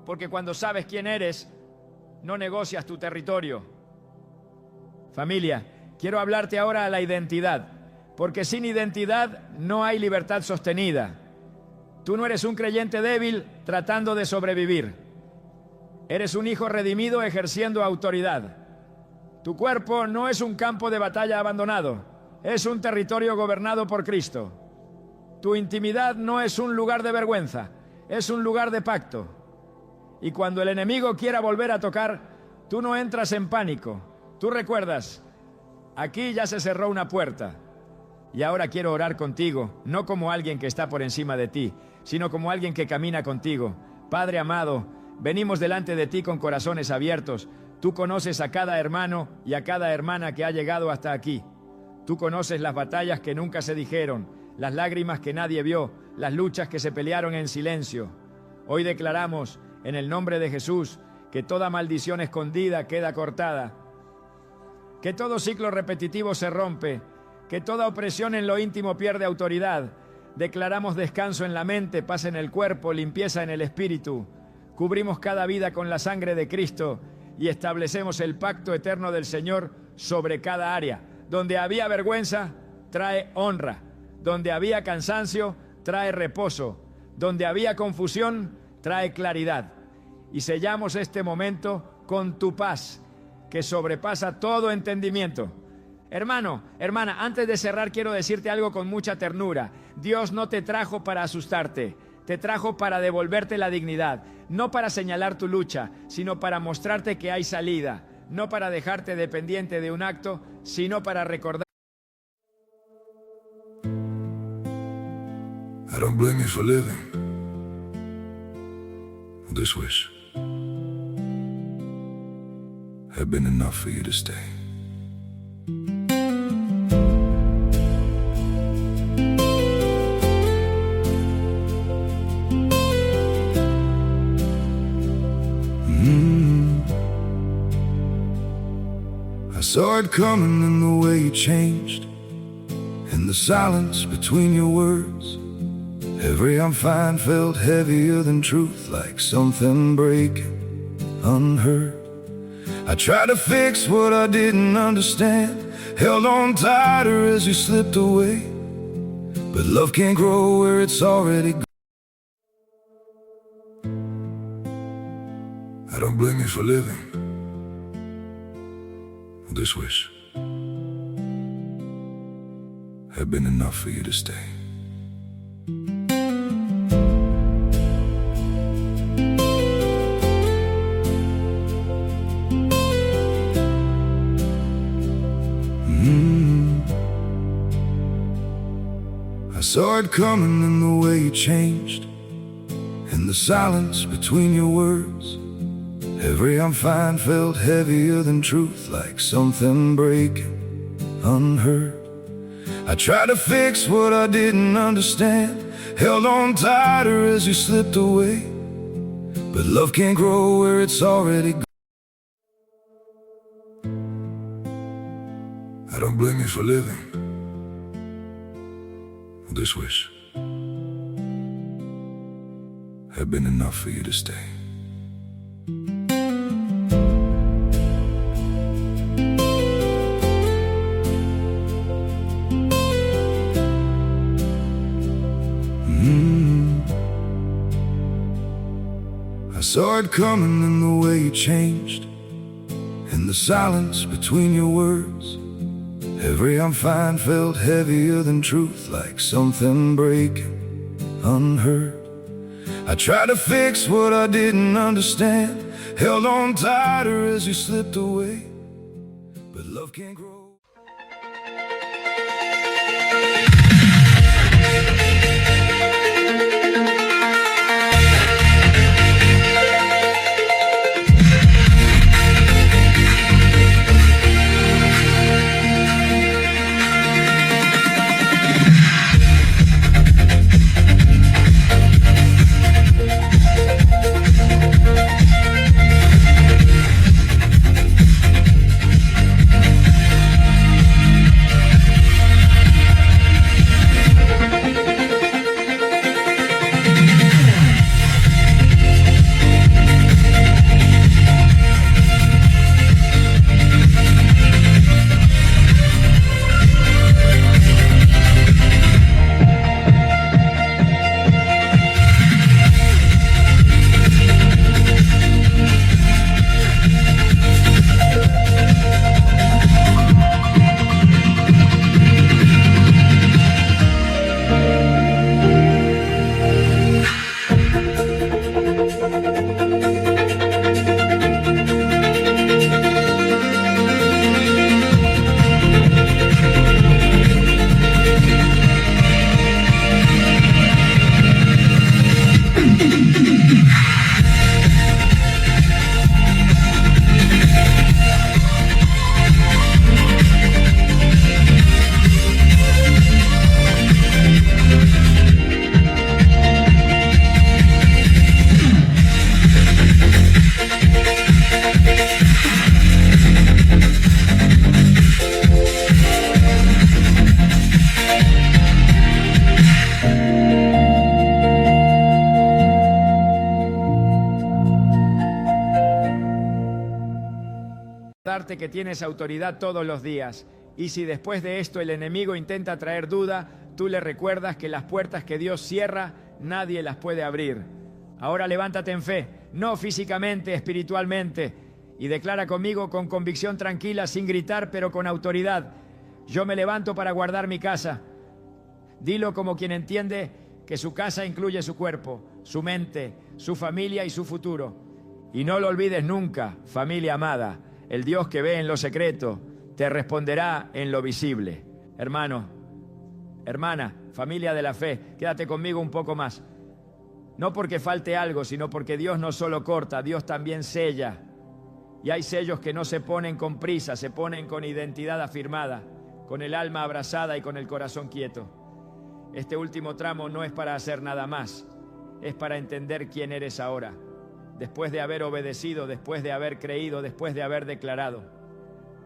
Porque cuando sabes quién eres, no negocias tu territorio. Familia, quiero hablarte ahora a la identidad, porque sin identidad no hay libertad sostenida. Tú no eres un creyente débil tratando de sobrevivir. Eres un hijo redimido ejerciendo autoridad. Tu cuerpo no es un campo de batalla abandonado, es un territorio gobernado por Cristo. Tu intimidad no es un lugar de vergüenza, es un lugar de pacto. Y cuando el enemigo quiera volver a tocar, tú no entras en pánico. Tú recuerdas, aquí ya se cerró una puerta. Y ahora quiero orar contigo, no como alguien que está por encima de ti, sino como alguien que camina contigo. Padre amado, venimos delante de ti con corazones abiertos. Tú conoces a cada hermano y a cada hermana que ha llegado hasta aquí. Tú conoces las batallas que nunca se dijeron, las lágrimas que nadie vio, las luchas que se pelearon en silencio. Hoy declaramos, en el nombre de Jesús, que toda maldición escondida queda cortada, que todo ciclo repetitivo se rompe, que toda opresión en lo íntimo pierde autoridad. Declaramos descanso en la mente, paz en el cuerpo, limpieza en el espíritu. Cubrimos cada vida con la sangre de Cristo y establecemos el pacto eterno del Señor sobre cada área. Donde había vergüenza, trae honra. Donde había cansancio, trae reposo. Donde había confusión, trae claridad. Y sellamos este momento con tu paz, que sobrepasa todo entendimiento. Hermano, hermana, antes de cerrar quiero decirte algo con mucha ternura. Dios no te trajo para asustarte, te trajo para devolverte la dignidad, no para señalar tu lucha, sino para mostrarte que hay salida, no para dejarte dependiente de un acto, sino para recordar. I don't blame you for living this wish had been enough for you to stay. I saw it coming in the way you changed, in the silence between your words. Every I'm fine felt heavier than truth, like something breaking unheard. I tried to fix what I didn't understand, held on tighter as you slipped away. But love can't grow where it's already gone. I don't blame you for living this wish had been enough for you to stay. I saw it coming in the way you changed, in the silence between your words. Every I'm fine felt heavier than truth, like something breaking unheard. I tried to fix what I didn't understand, held on tighter as you slipped away. But love can't grow where it's already gone. I don't blame you for living this wish had been enough for you to stay. I saw it coming in the way you changed, in the silence between your words. Every I'm fine felt heavier than truth, like something breaking unheard. I tried to fix what I didn't understand, held on tighter as you slipped away, but love can't grow. Que tienes autoridad todos los días, y si después de esto el enemigo intenta traer duda, tú le recuerdas que las puertas que Dios cierra, nadie las puede abrir. Ahora levántate en fe, no físicamente, espiritualmente, y declara conmigo con convicción tranquila, sin gritar, pero con autoridad: yo me levanto para guardar mi casa. Dilo como quien entiende que su casa incluye su cuerpo, su mente, su familia y su futuro. Y no lo olvides nunca, familia amada. El Dios que ve en lo secreto te responderá en lo visible. Hermano, hermana, familia de la fe, quédate conmigo un poco más. No porque falte algo, sino porque Dios no solo corta, Dios también sella. Y hay sellos que no se ponen con prisa, se ponen con identidad afirmada, con el alma abrazada y con el corazón quieto. Este último tramo no es para hacer nada más, es para entender quién eres ahora. Después de haber obedecido, después de haber creído, después de haber declarado.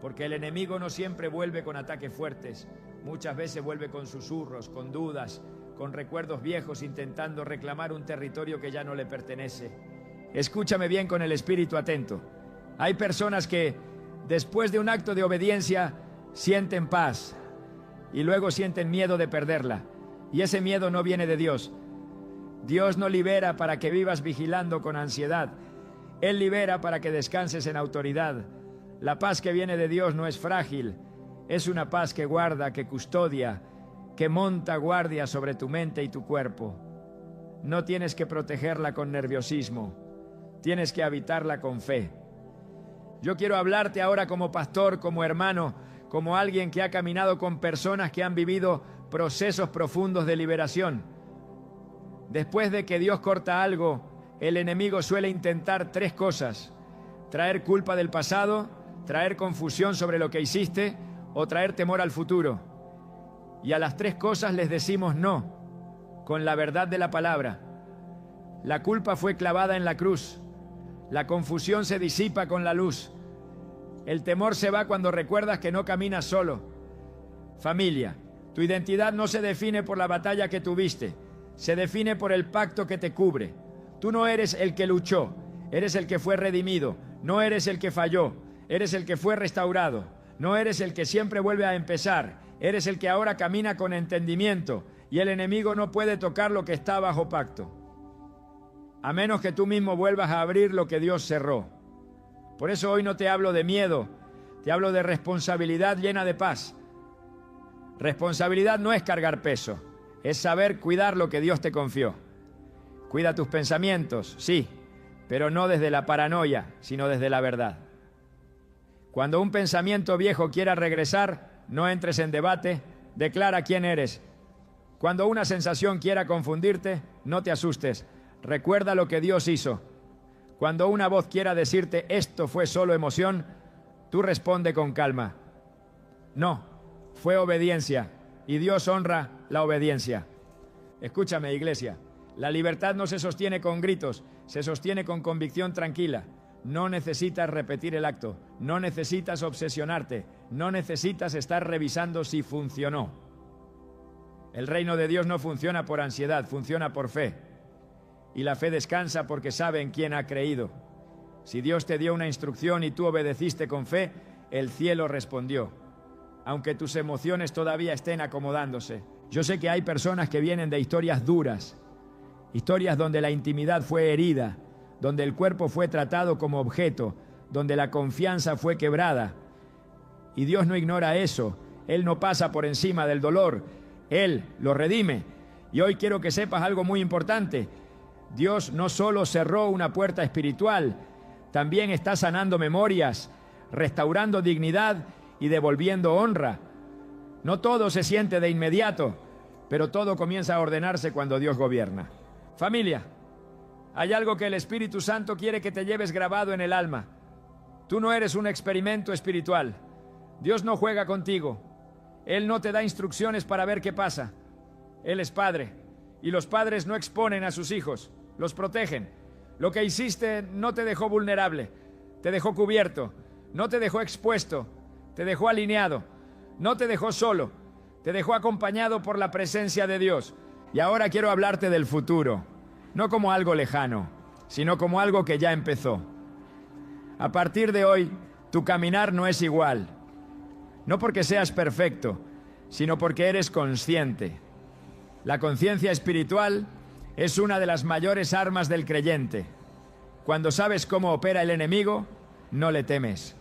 Porque el enemigo no siempre vuelve con ataques fuertes, muchas veces vuelve con susurros, con dudas, con recuerdos viejos, intentando reclamar un territorio que ya no le pertenece. Escúchame bien con el espíritu atento. Hay personas que, después de un acto de obediencia, sienten paz y luego sienten miedo de perderla. Y ese miedo no viene de Dios. Dios no libera para que vivas vigilando con ansiedad. Él libera para que descanses en autoridad. La paz que viene de Dios no es frágil. Es una paz que guarda, que custodia, que monta guardia sobre tu mente y tu cuerpo. No tienes que protegerla con nerviosismo. Tienes que habitarla con fe. Yo quiero hablarte ahora como pastor, como hermano, como alguien que ha caminado con personas que han vivido procesos profundos de liberación. Después de que Dios corta algo, el enemigo suele intentar 3 cosas: traer culpa del pasado, traer confusión sobre lo que hiciste o traer temor al futuro. Y a las 3 cosas les decimos no, con la verdad de la palabra. La culpa fue clavada en la cruz. La confusión se disipa con la luz. El temor se va cuando recuerdas que no caminas solo. Familia, tu identidad no se define por la batalla que tuviste. Se define por el pacto que te cubre. Tú no eres el que luchó, eres el que fue redimido. No eres el que falló, eres el que fue restaurado. No eres el que siempre vuelve a empezar, eres el que ahora camina con entendimiento. Y el enemigo no puede tocar lo que está bajo pacto, a menos que tú mismo vuelvas a abrir lo que Dios cerró. Por eso hoy no te hablo de miedo, te hablo de responsabilidad llena de paz. Responsabilidad no es cargar peso, es saber cuidar lo que Dios te confió. Cuida tus pensamientos, sí, pero no desde la paranoia, sino desde la verdad. Cuando un pensamiento viejo quiera regresar, no entres en debate, declara quién eres. Cuando una sensación quiera confundirte, no te asustes, recuerda lo que Dios hizo. Cuando una voz quiera decirte esto fue solo emoción, tú responde con calma. No, fue obediencia, y Dios honra la obediencia. Escúchame, iglesia, la libertad no se sostiene con gritos, se sostiene con convicción tranquila. No necesitas repetir el acto, no necesitas obsesionarte, no necesitas estar revisando si funcionó. El reino de Dios no funciona por ansiedad, funciona por fe. Y la fe descansa porque sabe en quién ha creído. Si Dios te dio una instrucción y tú obedeciste con fe, el cielo respondió. Aunque tus emociones todavía estén acomodándose. Yo sé que hay personas que vienen de historias duras, historias donde la intimidad fue herida, donde el cuerpo fue tratado como objeto, donde la confianza fue quebrada. Y Dios no ignora eso. Él no pasa por encima del dolor. Él lo redime. Y hoy quiero que sepas algo muy importante. Dios no solo cerró una puerta espiritual, también está sanando memorias, restaurando dignidad y devolviendo honra. No todo se siente de inmediato, pero todo comienza a ordenarse cuando Dios gobierna. Familia, hay algo que el Espíritu Santo quiere que te lleves grabado en el alma. Tú no eres un experimento espiritual. Dios no juega contigo. Él no te da instrucciones para ver qué pasa. Él es padre, y los padres no exponen a sus hijos, los protegen. Lo que hiciste no te dejó vulnerable, te dejó cubierto, no te dejó expuesto, te dejó alineado, no te dejó solo, te dejó acompañado por la presencia de Dios. Y ahora quiero hablarte del futuro, no como algo lejano, sino como algo que ya empezó. A partir de hoy, tu caminar no es igual, no porque seas perfecto, sino porque eres consciente. La conciencia espiritual es una de las mayores armas del creyente. Cuando sabes cómo opera el enemigo, no le temes.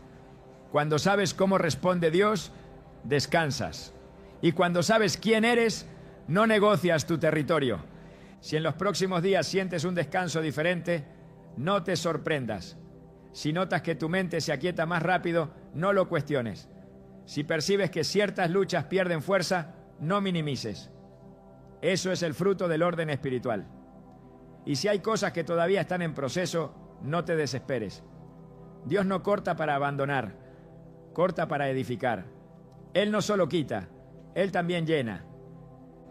Cuando sabes cómo responde Dios, descansas. Y cuando sabes quién eres, no negocias tu territorio. Si en los próximos días sientes un descanso diferente, no te sorprendas. Si notas que tu mente se aquieta más rápido, no lo cuestiones. Si percibes que ciertas luchas pierden fuerza, no minimices. Eso es el fruto del orden espiritual. Y si hay cosas que todavía están en proceso, no te desesperes. Dios no corta para abandonar, corta para edificar. Él no solo quita, Él también llena.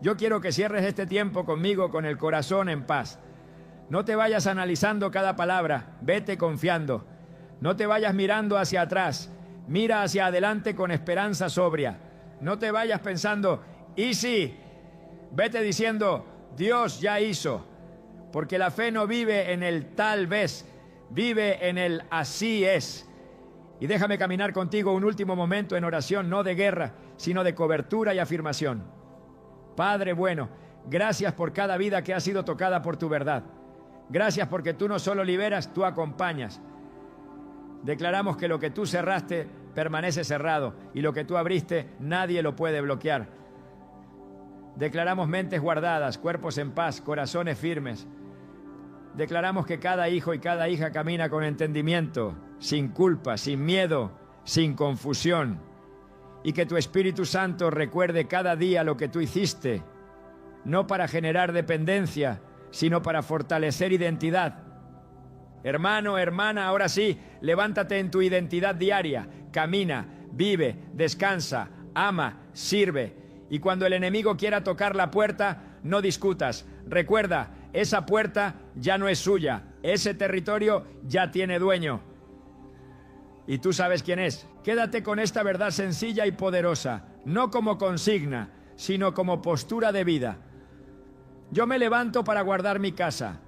Yo quiero que cierres este tiempo conmigo con el corazón en paz. No te vayas analizando cada palabra, vete confiando. No te vayas mirando hacia atrás, mira hacia adelante con esperanza sobria. No te vayas pensando, ¿y si? Vete diciendo, Dios ya hizo. Porque la fe no vive en el tal vez, vive en el así es. Y déjame caminar contigo un último momento en oración, no de guerra, sino de cobertura y afirmación. Padre bueno, gracias por cada vida que ha sido tocada por tu verdad. Gracias porque tú no solo liberas, tú acompañas. Declaramos que lo que tú cerraste permanece cerrado y lo que tú abriste nadie lo puede bloquear. Declaramos mentes guardadas, cuerpos en paz, corazones firmes. Declaramos que cada hijo y cada hija camina con entendimiento, sin culpa, sin miedo, sin confusión. Y que tu Espíritu Santo recuerde cada día lo que tú hiciste, no para generar dependencia, sino para fortalecer identidad. Hermano, hermana, ahora sí, levántate en tu identidad diaria, camina, vive, descansa, ama, sirve. Y cuando el enemigo quiera tocar la puerta, no discutas. Recuerda, esa puerta ya no es suya, ese territorio ya tiene dueño. Y tú sabes quién es. Quédate con esta verdad sencilla y poderosa, no como consigna, sino como postura de vida. Yo me levanto para guardar mi casa,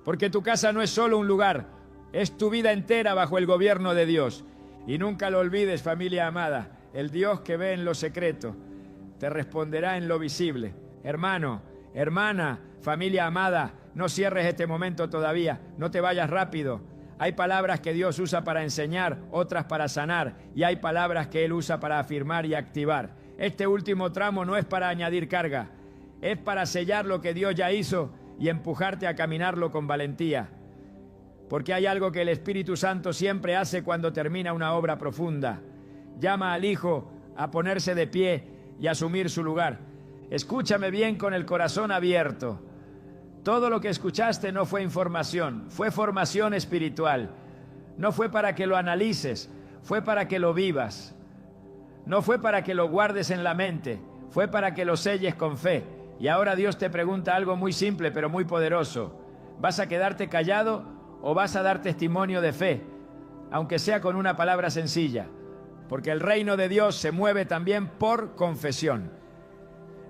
porque tu casa no es solo un lugar, es tu vida entera bajo el gobierno de Dios. Y nunca lo olvides, familia amada, el Dios que ve en lo secreto te responderá en lo visible. Hermano, hermana, familia amada, no cierres este momento todavía, no te vayas rápido. Hay palabras que Dios usa para enseñar, otras para sanar, y hay palabras que Él usa para afirmar y activar. Este último tramo no es para añadir carga, es para sellar lo que Dios ya hizo y empujarte a caminarlo con valentía. Porque hay algo que el Espíritu Santo siempre hace cuando termina una obra profunda. Llama al Hijo a ponerse de pie y asumir su lugar. Escúchame bien con el corazón abierto. Todo lo que escuchaste no fue información, fue formación espiritual. No fue para que lo analices, fue para que lo vivas. No fue para que lo guardes en la mente, fue para que lo selles con fe. Y ahora Dios te pregunta algo muy simple pero muy poderoso. ¿Vas a quedarte callado o vas a dar testimonio de fe? Aunque sea con una palabra sencilla. Porque el reino de Dios se mueve también por confesión.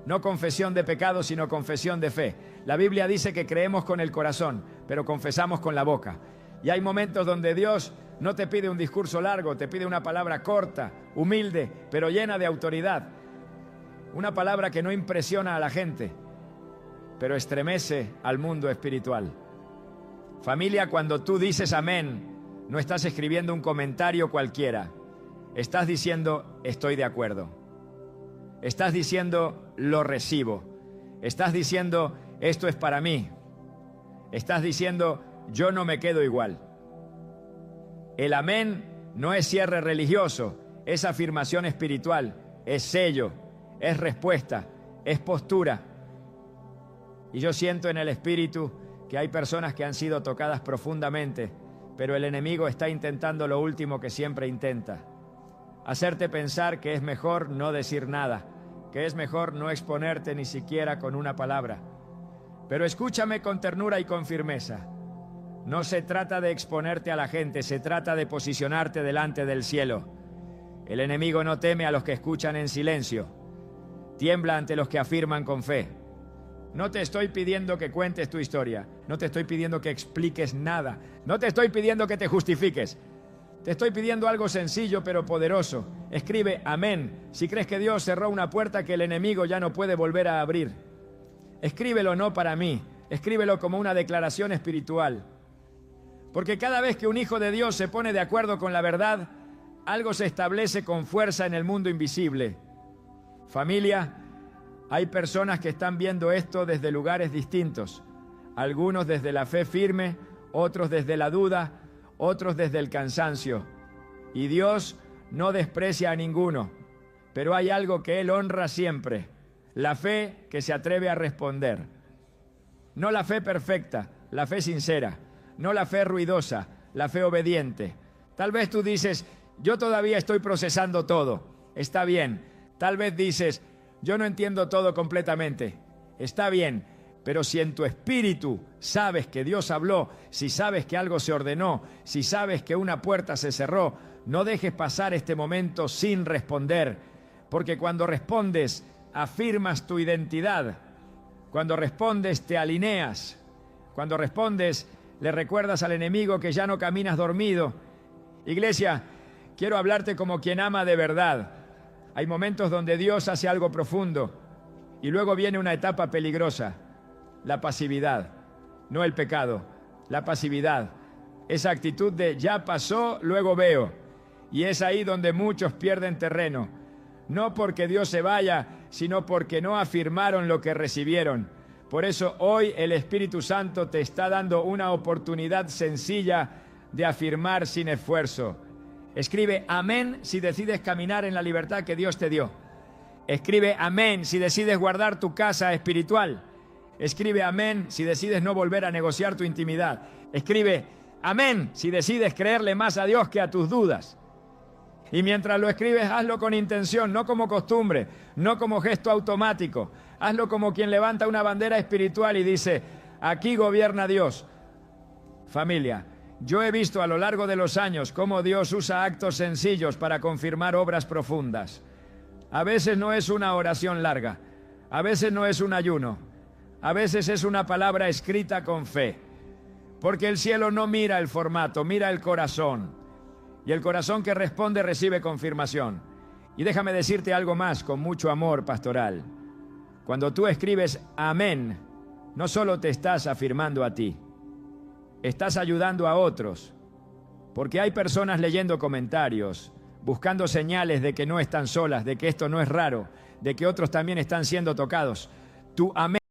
No confesión de pecado, sino confesión de fe. La Biblia dice que creemos con el corazón, pero confesamos con la boca. Y hay momentos donde Dios no te pide un discurso largo, te pide una palabra corta, humilde, pero llena de autoridad. Una palabra que no impresiona a la gente, pero estremece al mundo espiritual. Familia, cuando tú dices amén, no estás escribiendo un comentario cualquiera. Estás diciendo, estoy de acuerdo. Estás diciendo, lo recibo. Estás diciendo, esto es para mí. Estás diciendo, yo no me quedo igual. El amén no es cierre religioso, es afirmación espiritual, es sello, es respuesta, es postura. Y yo siento en el espíritu que hay personas que han sido tocadas profundamente, pero el enemigo está intentando lo último que siempre intenta: hacerte pensar que es mejor no decir nada, que es mejor no exponerte ni siquiera con una palabra. Pero escúchame con ternura y con firmeza. No se trata de exponerte a la gente, se trata de posicionarte delante del cielo. El enemigo no teme a los que escuchan en silencio, tiembla ante los que afirman con fe. No te estoy pidiendo que cuentes tu historia, no te estoy pidiendo que expliques nada, no te estoy pidiendo que te justifiques. Te estoy pidiendo algo sencillo pero poderoso. Escribe amén si crees que Dios cerró una puerta que el enemigo ya no puede volver a abrir. Escríbelo no para mí, escríbelo como una declaración espiritual. Porque cada vez que un hijo de Dios se pone de acuerdo con la verdad, algo se establece con fuerza en el mundo invisible. Familia, hay personas que están viendo esto desde lugares distintos. Algunos desde la fe firme, otros desde la duda, otros desde el cansancio. Y Dios no desprecia a ninguno, pero hay algo que Él honra siempre: la fe que se atreve a responder. No la fe perfecta, la fe sincera. No la fe ruidosa, la fe obediente. Tal vez tú dices, yo todavía estoy procesando todo. Está bien. Tal vez dices, yo no entiendo todo completamente. Está bien. Pero si en tu espíritu sabes que Dios habló, si sabes que algo se ordenó, si sabes que una puerta se cerró, no dejes pasar este momento sin responder. Porque cuando respondes, afirmas tu identidad. Cuando respondes, te alineas. Cuando respondes, le recuerdas al enemigo que ya no caminas dormido. Iglesia, quiero hablarte como quien ama de verdad. Hay momentos donde Dios hace algo profundo y luego viene una etapa peligrosa: la pasividad, no el pecado, la pasividad. Esa actitud de ya pasó, luego veo. Y es ahí donde muchos pierden terreno. No porque Dios se vaya, sino porque no afirmaron lo que recibieron. Por eso hoy el Espíritu Santo te está dando una oportunidad sencilla de afirmar sin esfuerzo. Escribe amén si decides caminar en la libertad que Dios te dio. Escribe amén si decides guardar tu casa espiritual. Escribe amén si decides no volver a negociar tu intimidad. Escribe amén si decides creerle más a Dios que a tus dudas. Y mientras lo escribes, hazlo con intención, no como costumbre, no como gesto automático. Hazlo como quien levanta una bandera espiritual y dice, aquí gobierna Dios. Familia, yo he visto a lo largo de los años cómo Dios usa actos sencillos para confirmar obras profundas. A veces no es una oración larga, a veces no es un ayuno, a veces es una palabra escrita con fe. Porque el cielo no mira el formato, mira el corazón. Y el corazón que responde recibe confirmación. Y déjame decirte algo más con mucho amor pastoral. Cuando tú escribes amén, no solo te estás afirmando a ti, estás ayudando a otros. Porque hay personas leyendo comentarios, buscando señales de que no están solas, de que esto no es raro, de que otros también están siendo tocados. Tu amén